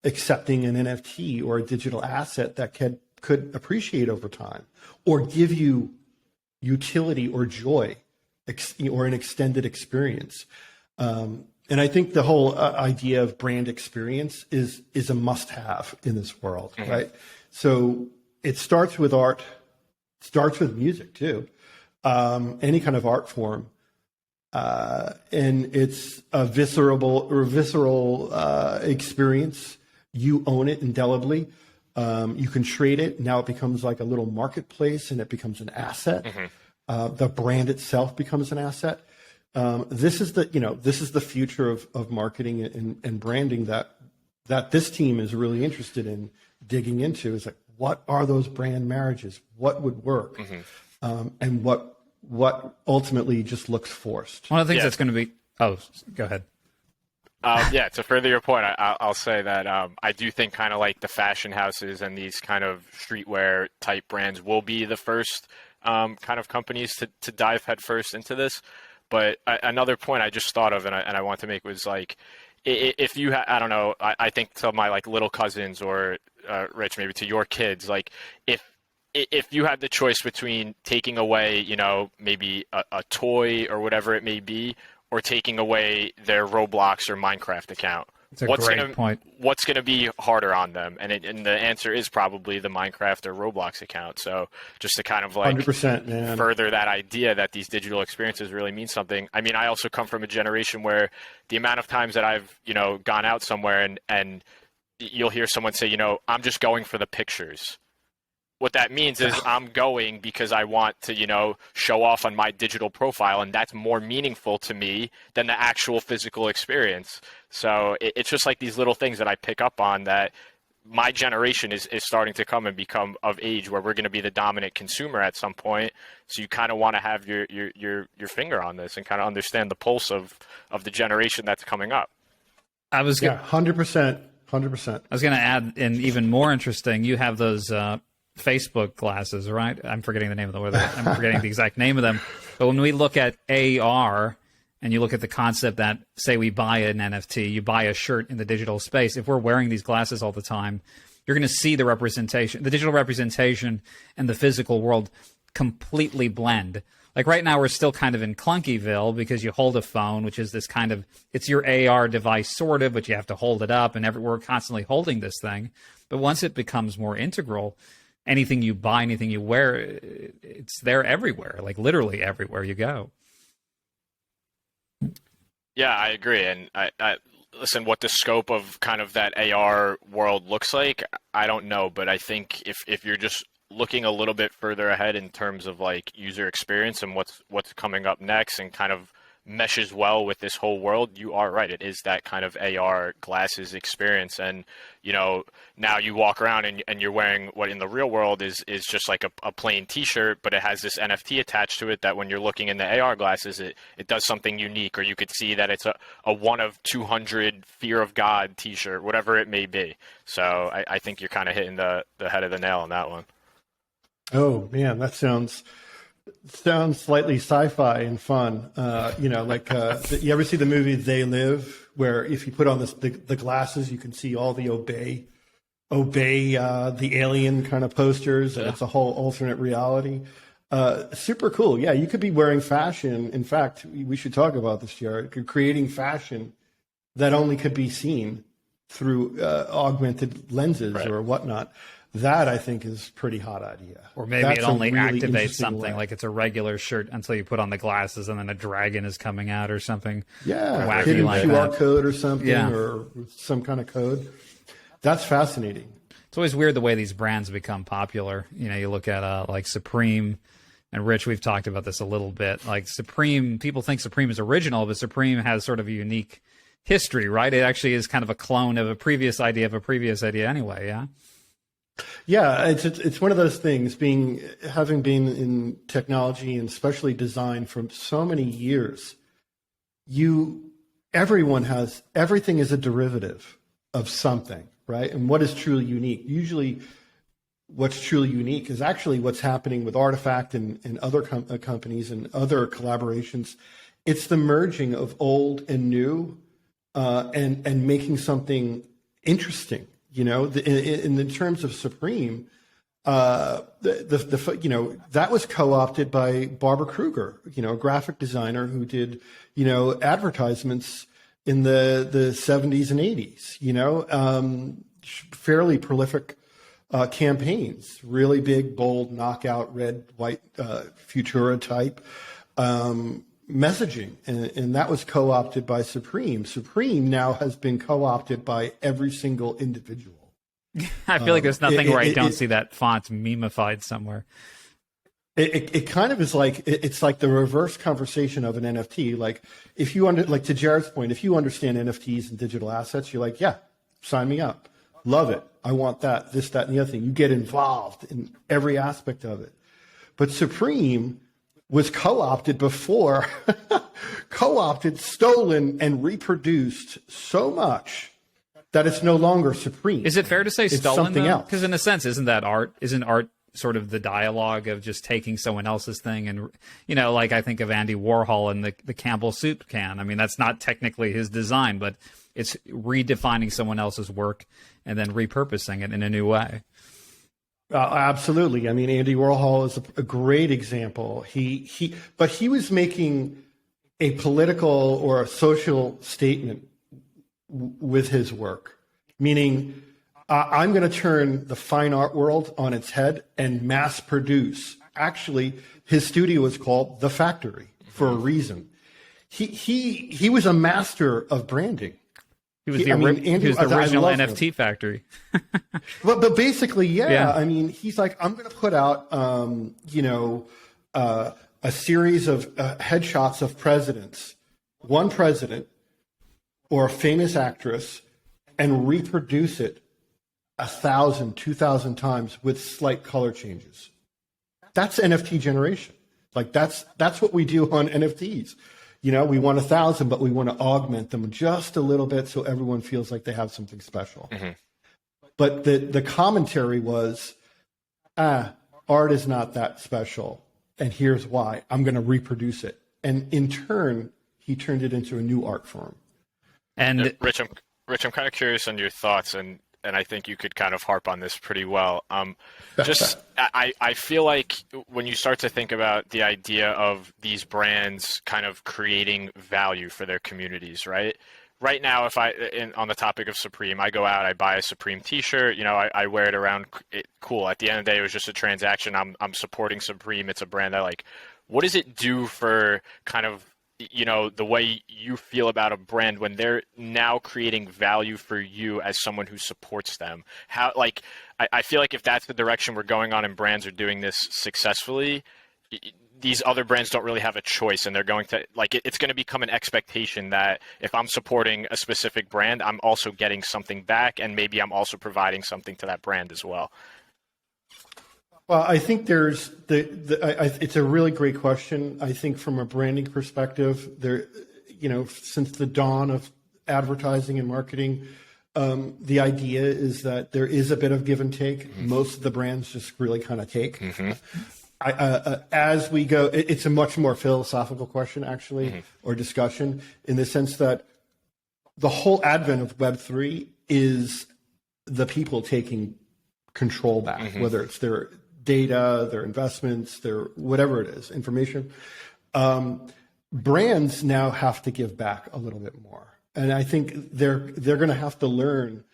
accepting an NFT or a digital asset that could appreciate over time or give you utility or joy or an extended experience. And I think the whole idea of brand experience is a must-have in this world, mm-hmm. right? So it starts with art, starts with music too, any kind of art form. And it's a visceral experience. You own it indelibly. You can trade it. Now it becomes like a little marketplace, and it becomes an asset. Mm-hmm. The brand itself becomes an asset. This is the future of marketing and branding that this team is really interested in digging into. Is like, what are those brand marriages? What would work, mm-hmm. And what ultimately just looks forced. One of the things that's going to be. Oh, go ahead. To further your point, I'll say that I do think kind of like the fashion houses and these kind of streetwear type brands will be the first kind of companies to dive headfirst into this. But another point I just thought of and I want to make was like, if you I don't know, I think to my like little cousins or Rich, maybe to your kids, like if you had the choice between taking away, maybe a toy or whatever it may be, or taking away their Roblox or Minecraft account, It's a great point. What's going to be harder on them? And the answer is probably the Minecraft or Roblox account. So just to kind of like 100%, man. further that idea that these digital experiences really mean something. I mean, I also come from a generation where the amount of times that I've, gone out somewhere and you'll hear someone say, I'm just going for the pictures. What that means is I'm going because I want to, show off on my digital profile, and that's more meaningful to me than the actual physical experience. So it's just like these little things that I pick up on that my generation is starting to come and become of age where we're going to be the dominant consumer at some point. So you kind of want to have your finger on this and kind of understand the pulse of the generation that's coming up. I was 100%. 100%. I was going to add, and even more interesting, you have those Facebook glasses, right? I'm forgetting the name of them. I'm forgetting the exact name of them. But when we look at AR and you look at the concept that, say, we buy an NFT, you buy a shirt in the digital space, if we're wearing these glasses all the time, you're going to see the representation, the digital representation and the physical world completely blend. Like right now, we're still kind of in Clunkyville because you hold a phone, which is this kind of, it's your AR device sort of, but you have to hold it up, and we're constantly holding this thing. But once it becomes more integral, anything you buy, anything you wear, it's there everywhere, like literally everywhere you go. Yeah, I agree. And I listen, what the scope of kind of that AR world looks like, I don't know. But I think if you're just looking a little bit further ahead in terms of like user experience and what's coming up next and kind of meshes well with this whole world, you are right. It is that kind of AR glasses experience. And, now you walk around and you're wearing what in the real world is just like a plain t-shirt, but it has this NFT attached to it that when you're looking in the AR glasses, it does something unique, or you could see that it's a 1 of 200 Fear of God t-shirt, whatever it may be. So I think you're kind of hitting the head of the nail on that one. Oh man, that sounds slightly sci-fi and fun. You ever see the movie They Live, where if you put on the glasses, you can see all the obey the alien kind of posters, and it's a whole alternate reality. Super cool. Yeah, you could be wearing fashion. In fact, we should talk about this, Jared. Creating fashion that only could be seen through augmented lenses or whatnot. That, I think, is a pretty hot idea. Or maybe it only activates something, like it's a regular shirt until you put on the glasses and then a dragon is coming out or something. Yeah, wacky hidden like QR that. code or something, or some kind of code. That's fascinating. It's always weird the way these brands become popular. You look at like Supreme, and Rich, we've talked about this a little bit. Like Supreme, people think Supreme is original, but Supreme has sort of a unique history, right? It actually is kind of a clone of a previous idea anyway, yeah? Yeah, it's one of those things. Having been in technology and especially design for so many years, everything is a derivative of something, right? And what is truly unique? Usually, what's truly unique is actually what's happening with Artifact and other companies and other collaborations. It's the merging of old and new, and making something interesting. In terms of Supreme, that was co-opted by Barbara Kruger, a graphic designer who did, advertisements in the 70s and 80s, fairly prolific campaigns, really big, bold, knockout, red, white, Futura type messaging. And that was co-opted by Supreme. Supreme now has been co-opted by every single individual. I feel like there's nothing where I don't see that font memified somewhere. It kind of is like, it's like the reverse conversation of an NFT. Like if you to Jared's point, if you understand NFTs and digital assets, you're like, yeah, sign me up. Love it. I want that, this, that, and the other thing. You get involved in every aspect of it. But Supreme was co-opted before, stolen, and reproduced so much that it's no longer Supreme. Is it fair to say it's stolen, something though? else? Because in a sense, isn't that art? Isn't art sort of the dialogue of just taking someone else's thing? And, like I think of Andy Warhol and the Campbell soup can. I mean, that's not technically his design, but it's redefining someone else's work and then repurposing it in a new way. Absolutely. I mean, Andy Warhol is a great example. But he was making a political or a social statement with his work, meaning I'm going to turn the fine art world on its head and mass produce. Actually, his studio is called The Factory for a reason. He was a master of branding. He was the original NFT factory. but basically, yeah. I mean, he's like, I'm going to put out, a series of headshots of presidents, one president or a famous actress, and reproduce it 1,000, 2,000 times with slight color changes. That's NFT generation. Like that's what we do on NFTs. You know, we want 1,000, but we want to augment them just a little bit so everyone feels like they have something special. Mm-hmm. But the commentary was, art is not that special, and here's why. I'm going to reproduce it. And in turn, he turned it into a new art form. And Rich, I'm kind of curious on your thoughts, and I think you could kind of harp on this pretty well. I feel like when you start to think about the idea of these brands kind of creating value for their communities, right? Right now, on the topic of Supreme, I go out, I buy a Supreme T-shirt, I wear it around. Cool. At the end of the day, it was just a transaction. I'm supporting Supreme. It's a brand I like. What does it do for kind of the way you feel about a brand when they're now creating value for you as someone who supports them? How, I feel like if that's the direction we're going on and brands are doing this successfully, these other brands don't really have a choice, and they're going to, it's going to become an expectation that if I'm supporting a specific brand, I'm also getting something back, and maybe I'm also providing something to that brand as well. Well, I think there's it's a really great question. I think from a branding perspective, since the dawn of advertising and marketing, the idea is that there is a bit of give and take. Mm-hmm. Most of the brands just really kind of take. Mm-hmm. As we go, it's a much more philosophical question, actually, mm-hmm. or discussion, in the sense that the whole advent of Web3 is the people taking control back, mm-hmm. whether it's their data, their investments, their whatever it is, information. Brands now have to give back a little bit more. And I think they're going to have to learn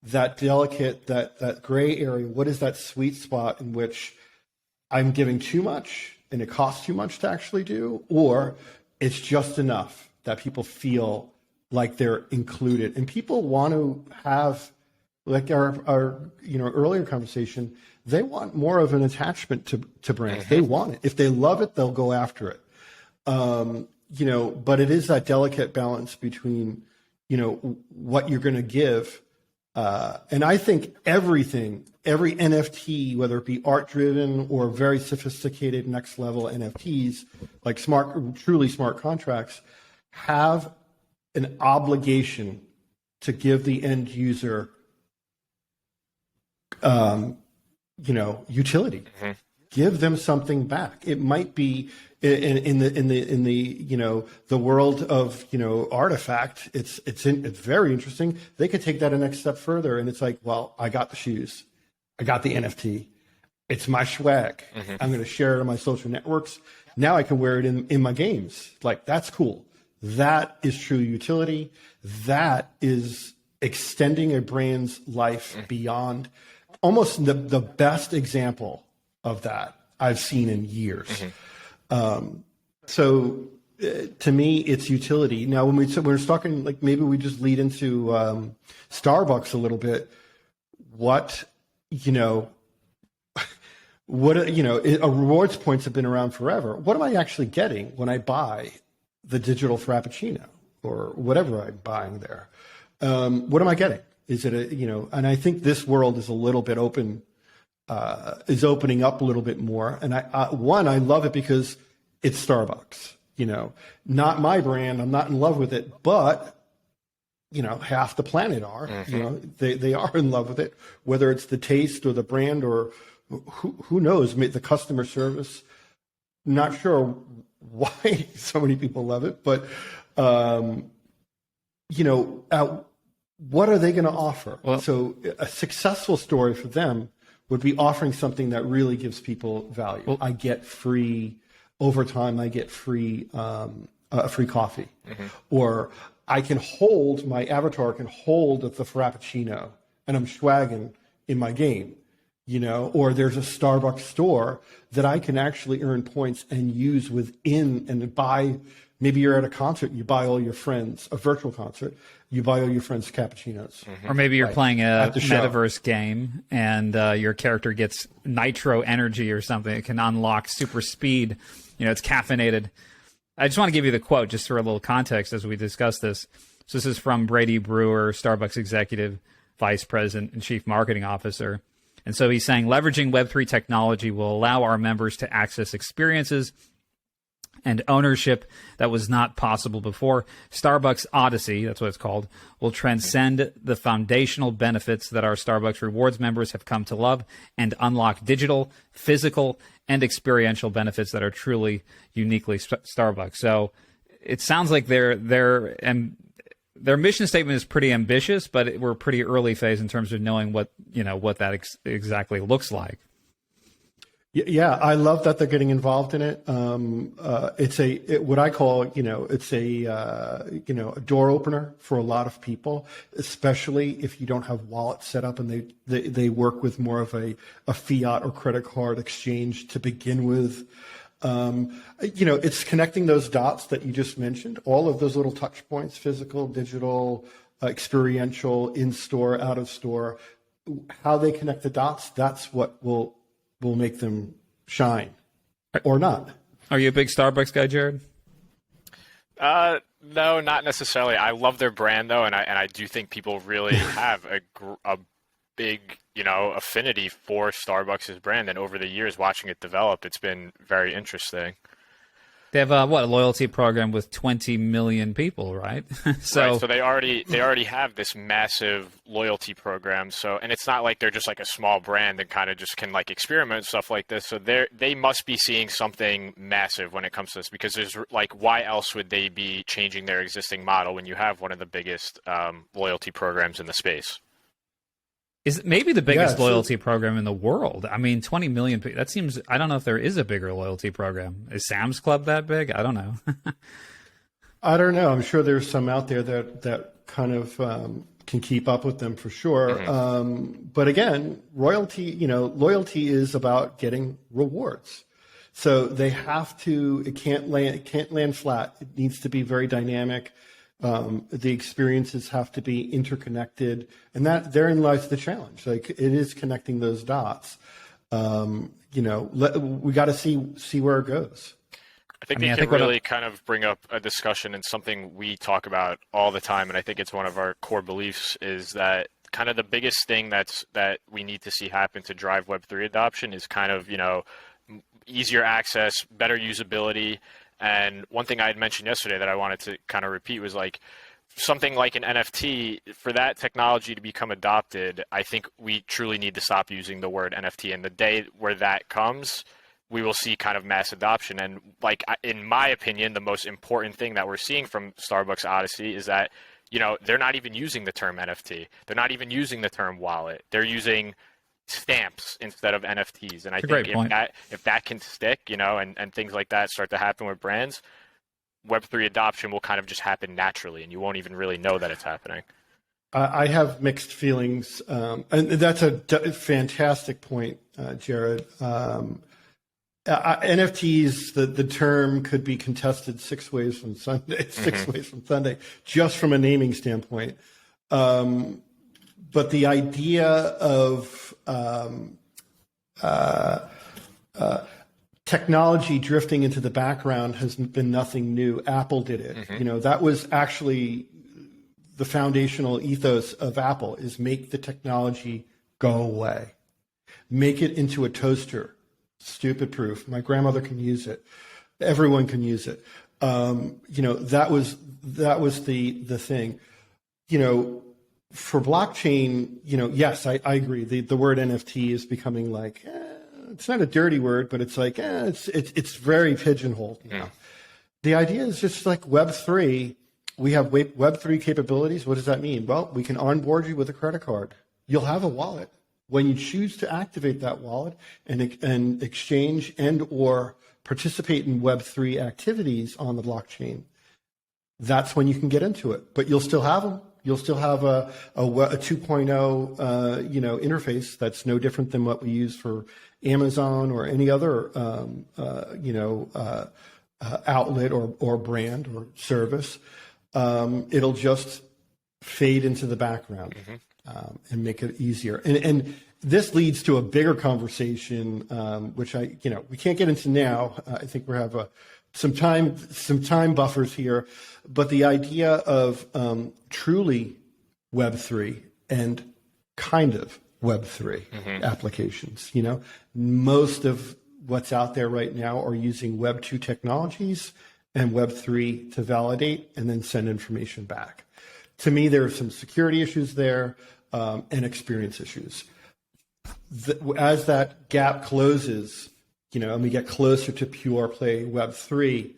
that delicate, that gray area. What is that sweet spot in which I'm giving too much and it costs too much to actually do, or it's just enough that people feel like they're included. And people want to have, like our earlier conversation, they want more of an attachment to brands. Mm-hmm. They want it. If they love it, they'll go after it. But it is that delicate balance between, what you're going to give. And I think every NFT, whether it be art driven or very sophisticated next level NFTs, like truly smart contracts, have an obligation to give the end user utility. Mm-hmm. Give them something back. It might be in the world of artifact. It's very interesting. They could take that a next step further, and it's like, well, I got the shoes, I got the NFT. It's my swag. Mm-hmm. I'm going to share it on my social networks. Now I can wear it in my games. Like, that's cool. That is true utility. That is extending a brand's life -- almost the best example of that I've seen in years. Mm-hmm. To me, it's utility. Now, when we're talking, like, maybe we just lead into Starbucks a little bit. Rewards points have been around forever. What am I actually getting when I buy the digital Frappuccino or whatever I'm buying there? What am I getting? Is it and I think this world is a little bit opening up a little bit more. And I love it because it's Starbucks, not my brand. I'm not in love with it, but half the planet are, mm-hmm. They are in love with it, whether it's the taste or the brand or who knows, the customer service. Not sure why so many people love it, but, what are they going to offer? Well, so a successful story for them would be offering something that really gives people value. Well, I get free, over time, I get free coffee, mm-hmm. or I can hold, my avatar can hold the Frappuccino and I'm swagging in my game, or there's a Starbucks store that I can actually earn points and use within and buy. Maybe you're at a concert, you buy all your friends, a virtual concert, you buy all your friends cappuccinos. Or maybe you're playing a the show. metaverse game and your character gets nitro energy or something. It can unlock super speed. It's caffeinated. I just want to give you the quote just for a little context as we discuss this. So this is from Brady Brewer, Starbucks Executive Vice President and Chief Marketing Officer. And so he's saying leveraging Web3 technology will allow our members to access experiences and ownership that was not possible before. Starbucks Odyssey, that's what it's called, will transcend the foundational benefits that our Starbucks Rewards members have come to love and unlock digital, physical, and experiential benefits that are truly uniquely Starbucks. So it sounds like their mission statement is pretty ambitious, but we're pretty early phase in terms of knowing what that exactly looks like. Yeah, I love that they're getting involved in it. It's what I call, it's a door opener for a lot of people, especially if you don't have wallets set up and they work with more of a fiat or credit card exchange to begin with. It's connecting those dots that you just mentioned, all of those little touch points, physical, digital, experiential, in-store, out of store, how they connect the dots. That's what will make them shine or not. Are you a big Starbucks guy, Jared? No, not necessarily. I love their brand though, and I do think people really have a big affinity for Starbucks' brand. And over the years, watching it develop, it's been very interesting. They have a loyalty program with 20 million people, right? So they already have this massive loyalty program. So, and it's not like they're just like a small brand that kind of just can like experiment and stuff like this. So they must be seeing something massive when it comes to this, because there's like, why else would they be changing their existing model when you have one of the biggest loyalty programs in the space? Is maybe the biggest loyalty program in the world. I mean, 20 million people. That seems, I don't know if there is a bigger loyalty program. Is Sam's Club that big? I don't know. I don't know. I'm sure there's some out there that kind of can keep up with them for sure. Mm-hmm. But again, loyalty is about getting rewards. So they have to, it can't land flat. It needs to be very dynamic. The experiences have to be interconnected, and that therein lies the challenge. Like, it is connecting those dots. We got to see where it goes. I think they can really kind of bring up a discussion, and something we talk about all the time, and I think it's one of our core beliefs, is that kind of the biggest thing that we need to see happen to drive Web3 adoption is kind of, easier access, better usability. And one thing I had mentioned yesterday that I wanted to kind of repeat was like something like an NFT. For that technology to become adopted, I think we truly need to stop using the word NFT. And the day where that comes, we will see kind of mass adoption. And like, in my opinion, the most important thing that we're seeing from Starbucks Odyssey is that, they're not even using the term NFT. They're not even using the term wallet. They're using stamps instead of NFTs. And I think if that can stick, and things like that start to happen with brands, Web3 adoption will kind of just happen naturally, and you won't even really know that it's happening. I have mixed feelings, and that's a fantastic point, Jared. NFTs, the term could be contested six ways from Sunday, just from a naming standpoint. But the idea of technology drifting into the background has been nothing new. Apple did it. Mm-hmm. That was actually the foundational ethos of Apple, is make the technology go away. Make it into a toaster. Stupid proof. My grandmother can use it. Everyone can use it. That was the thing. For blockchain, yes, I agree. The word NFT is becoming like, it's not a dirty word, but it's like, it's very pigeonholed now. Yeah. The idea is just like Web3. We have Web3 capabilities. What does that mean? Well, we can onboard you with a credit card. You'll have a wallet. When you choose to activate that wallet and exchange and or participate in Web3 activities on the blockchain, that's when you can get into it. But you'll still have them. You'll still have a 2.0 interface that's no different than what we use for Amazon or any other outlet or brand or service. It'll just fade into the background and make it easier. And this leads to a bigger conversation, which we can't get into now. I think we have some time buffers here, but the idea of truly Web3 and kind of Web3 applications. Most of what's out there right now are using Web2 technologies and Web3 to validate and then send information back. To me, there are some security issues there and experience issues. As that gap closes, and we get closer to pure play Web3,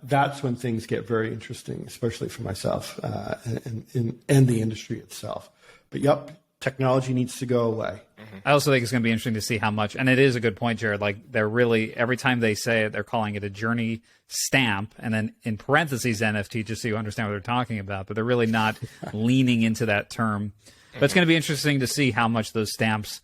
that's when things get very interesting, especially for myself and the industry itself. But yep, technology needs to go away. I also think it's going to be interesting to see how much, and it is a good point, Jared, like they're really, every time they say it, they're calling it a journey stamp, and then in parentheses NFT, just so you understand what they're talking about, but they're really not leaning into that term. But it's going to be interesting to see how much those stamps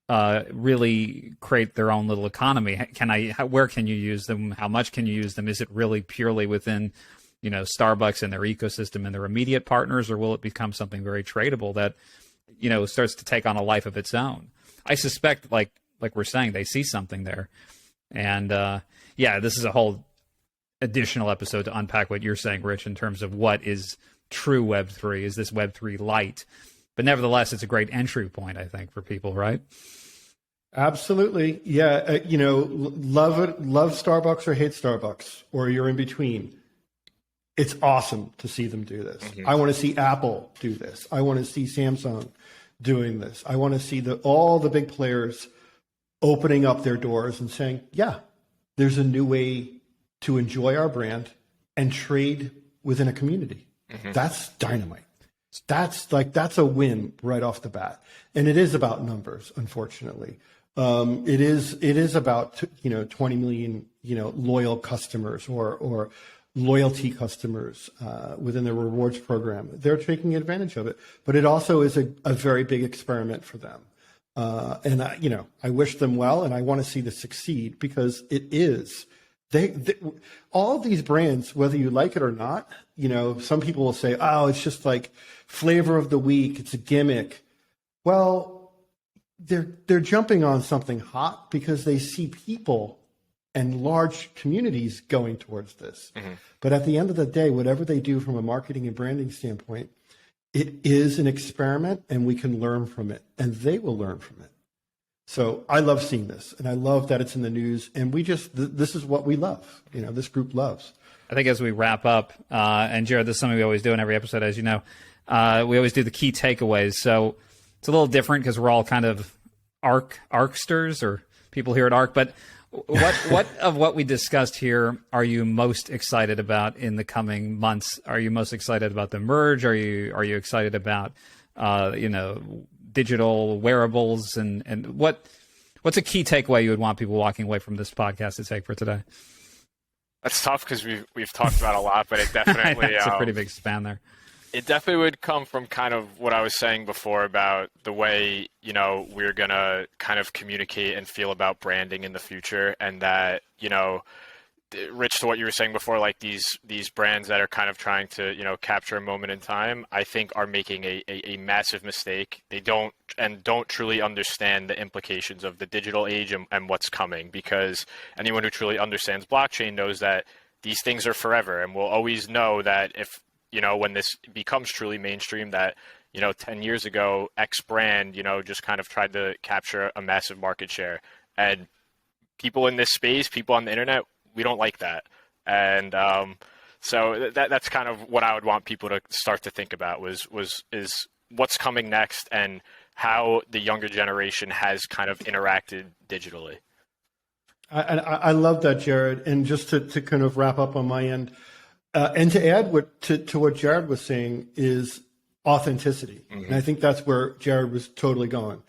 really create their own little economy. Where can you use them? How much can you use them? Is it really purely within, Starbucks and their ecosystem and their immediate partners, or will it become something very tradable that, starts to take on a life of its own? I suspect, like we're saying, they see something there. And this is a whole additional episode to unpack what you're saying, Rich, in terms of what is true Web3. Is this Web3 light? But nevertheless, it's a great entry point, I think, for people, right? Absolutely. Yeah. Love it. Love Starbucks or hate Starbucks, or you're in between. It's awesome to see them do this. I want to see Apple do this. I want to see Samsung doing this. I want to see all the big players opening up their doors and saying, yeah, there's a new way to enjoy our brand and trade within a community. That's dynamite. That's a win right off the bat. And it is about numbers, unfortunately. It is about 20 million loyal customers or loyalty customers within the rewards program. They're taking advantage of it, but it also is a very big experiment for them. And I wish them well, and I want to see this succeed, because it is. All of these brands, whether you like it or not, some people will say, oh, it's just like flavor of the week, it's a gimmick. Well, they're jumping on something hot because they see people and large communities going towards this. But at the end of the day, whatever they do from a marketing and branding standpoint, it is an experiment, and we can learn from it, and they will learn from it. So I love seeing this, and I love that it's in the news, and this is what we love. This group loves. I think as we wrap up, and Jared, this is something we always do in every episode, as you know, we always do the key takeaways. So it's a little different because we're all kind of ARCsters, or people here at ARC. But what of what we discussed here are you most excited about in the coming months? Are you most excited about the merge? Are you excited about digital wearables, and what's a key takeaway you would want people walking away from this podcast to take for today? That's tough because we've talked about a lot, but it definitely it's a pretty big span there. It definitely would come from kind of what I was saying before about the way we're gonna kind of communicate and feel about branding in the future, and that Rich, to what you were saying before, like these brands that are kind of trying to capture a moment in time, I think are making a massive mistake. They don't truly understand the implications of the digital age and what's coming, because anyone who truly understands blockchain knows that these things are forever, and will always know that if when this becomes truly mainstream, that 10 years ago X brand just kind of tried to capture a massive market share, and people in this space, people on the internet, we don't like that. And so that's kind of what I would want people to start to think about is what's coming next, and how the younger generation has kind of interacted digitally. I love that, Jared. And just to kind of wrap up on my end, and to add to what Jared was saying, is authenticity. And I think that's where Jared was totally going.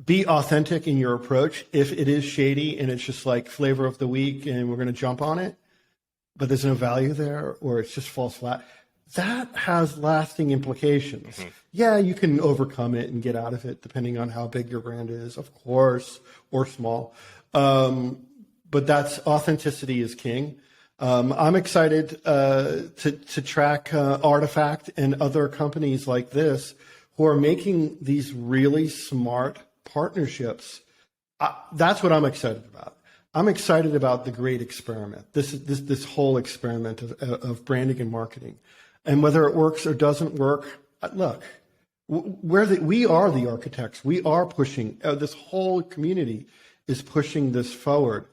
Be authentic in your approach. If it is shady and it's just like flavor of the week and we're going to jump on it, but there's no value there, or it's just falls flat, that has lasting implications. Yeah, you can overcome it and get out of it depending on how big your brand is, of course, or small. But that's authenticity is king. I'm excited to track Artifact and other companies like this who are making these really smart partnerships. That's what I'm excited about. I'm excited about the great experiment. This whole experiment of branding and marketing, and whether it works or doesn't work. Look, we are the architects. We are pushing. This whole community is pushing this forward,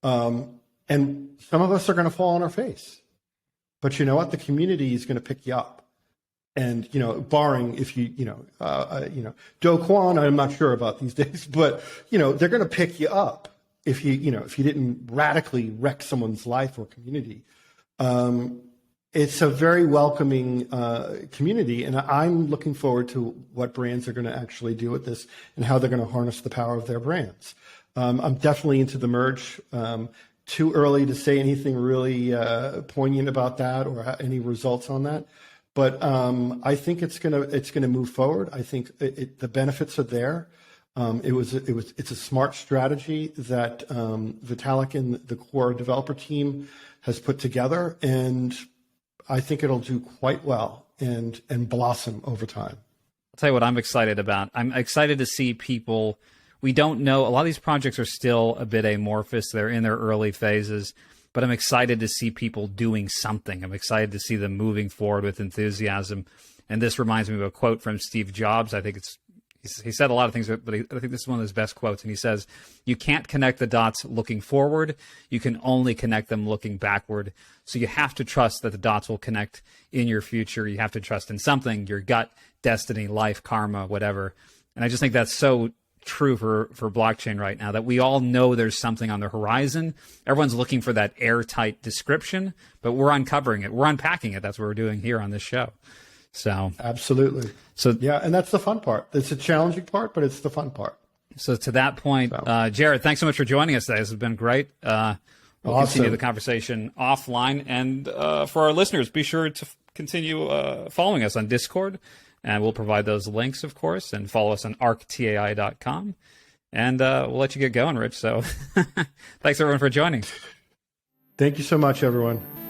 and some of us are going to fall on our face. But you know what? The community is going to pick you up. And, barring if Do Kwon, I'm not sure about these days, but, they're going to pick you up if if you didn't radically wreck someone's life or community. It's a very welcoming community, and I'm looking forward to what brands are going to actually do with this and how they're going to harness the power of their brands. I'm definitely into the merge. Too early to say anything really poignant about that or any results on that. But I think it's gonna move forward. I think the benefits are there. It's a smart strategy that Vitalik and the core developer team has put together, and I think it'll do quite well and blossom over time. I'll tell you what I'm excited about. I'm excited to see people. We don't know. A lot of these projects are still a bit amorphous. They're in their early phases. But I'm excited to see people doing something. I'm excited to see them moving forward with enthusiasm. And this reminds me of a quote from Steve Jobs. I think he said a lot of things, but I think this is one of his best quotes. And he says, "You can't connect the dots looking forward. You can only connect them looking backward. So you have to trust that the dots will connect in your future. You have to trust in something, your gut, destiny, life, karma, whatever." And I just think that's so true for blockchain right now, that we all know there's something on the horizon. Everyone's looking for that airtight description, but we're uncovering it. We're unpacking it. That's what we're doing here on this show. So absolutely. So yeah, and that's the fun part. It's a challenging part, but it's the fun part. So to that point, Jared, thanks so much for joining us today. This has been great. We'll continue the conversation offline. And for our listeners, be sure to continue following us on Discord. And we'll provide those links, of course, and follow us on arctai.com. And we'll let you get going, Rich. So thanks, everyone, for joining. Thank you so much, everyone.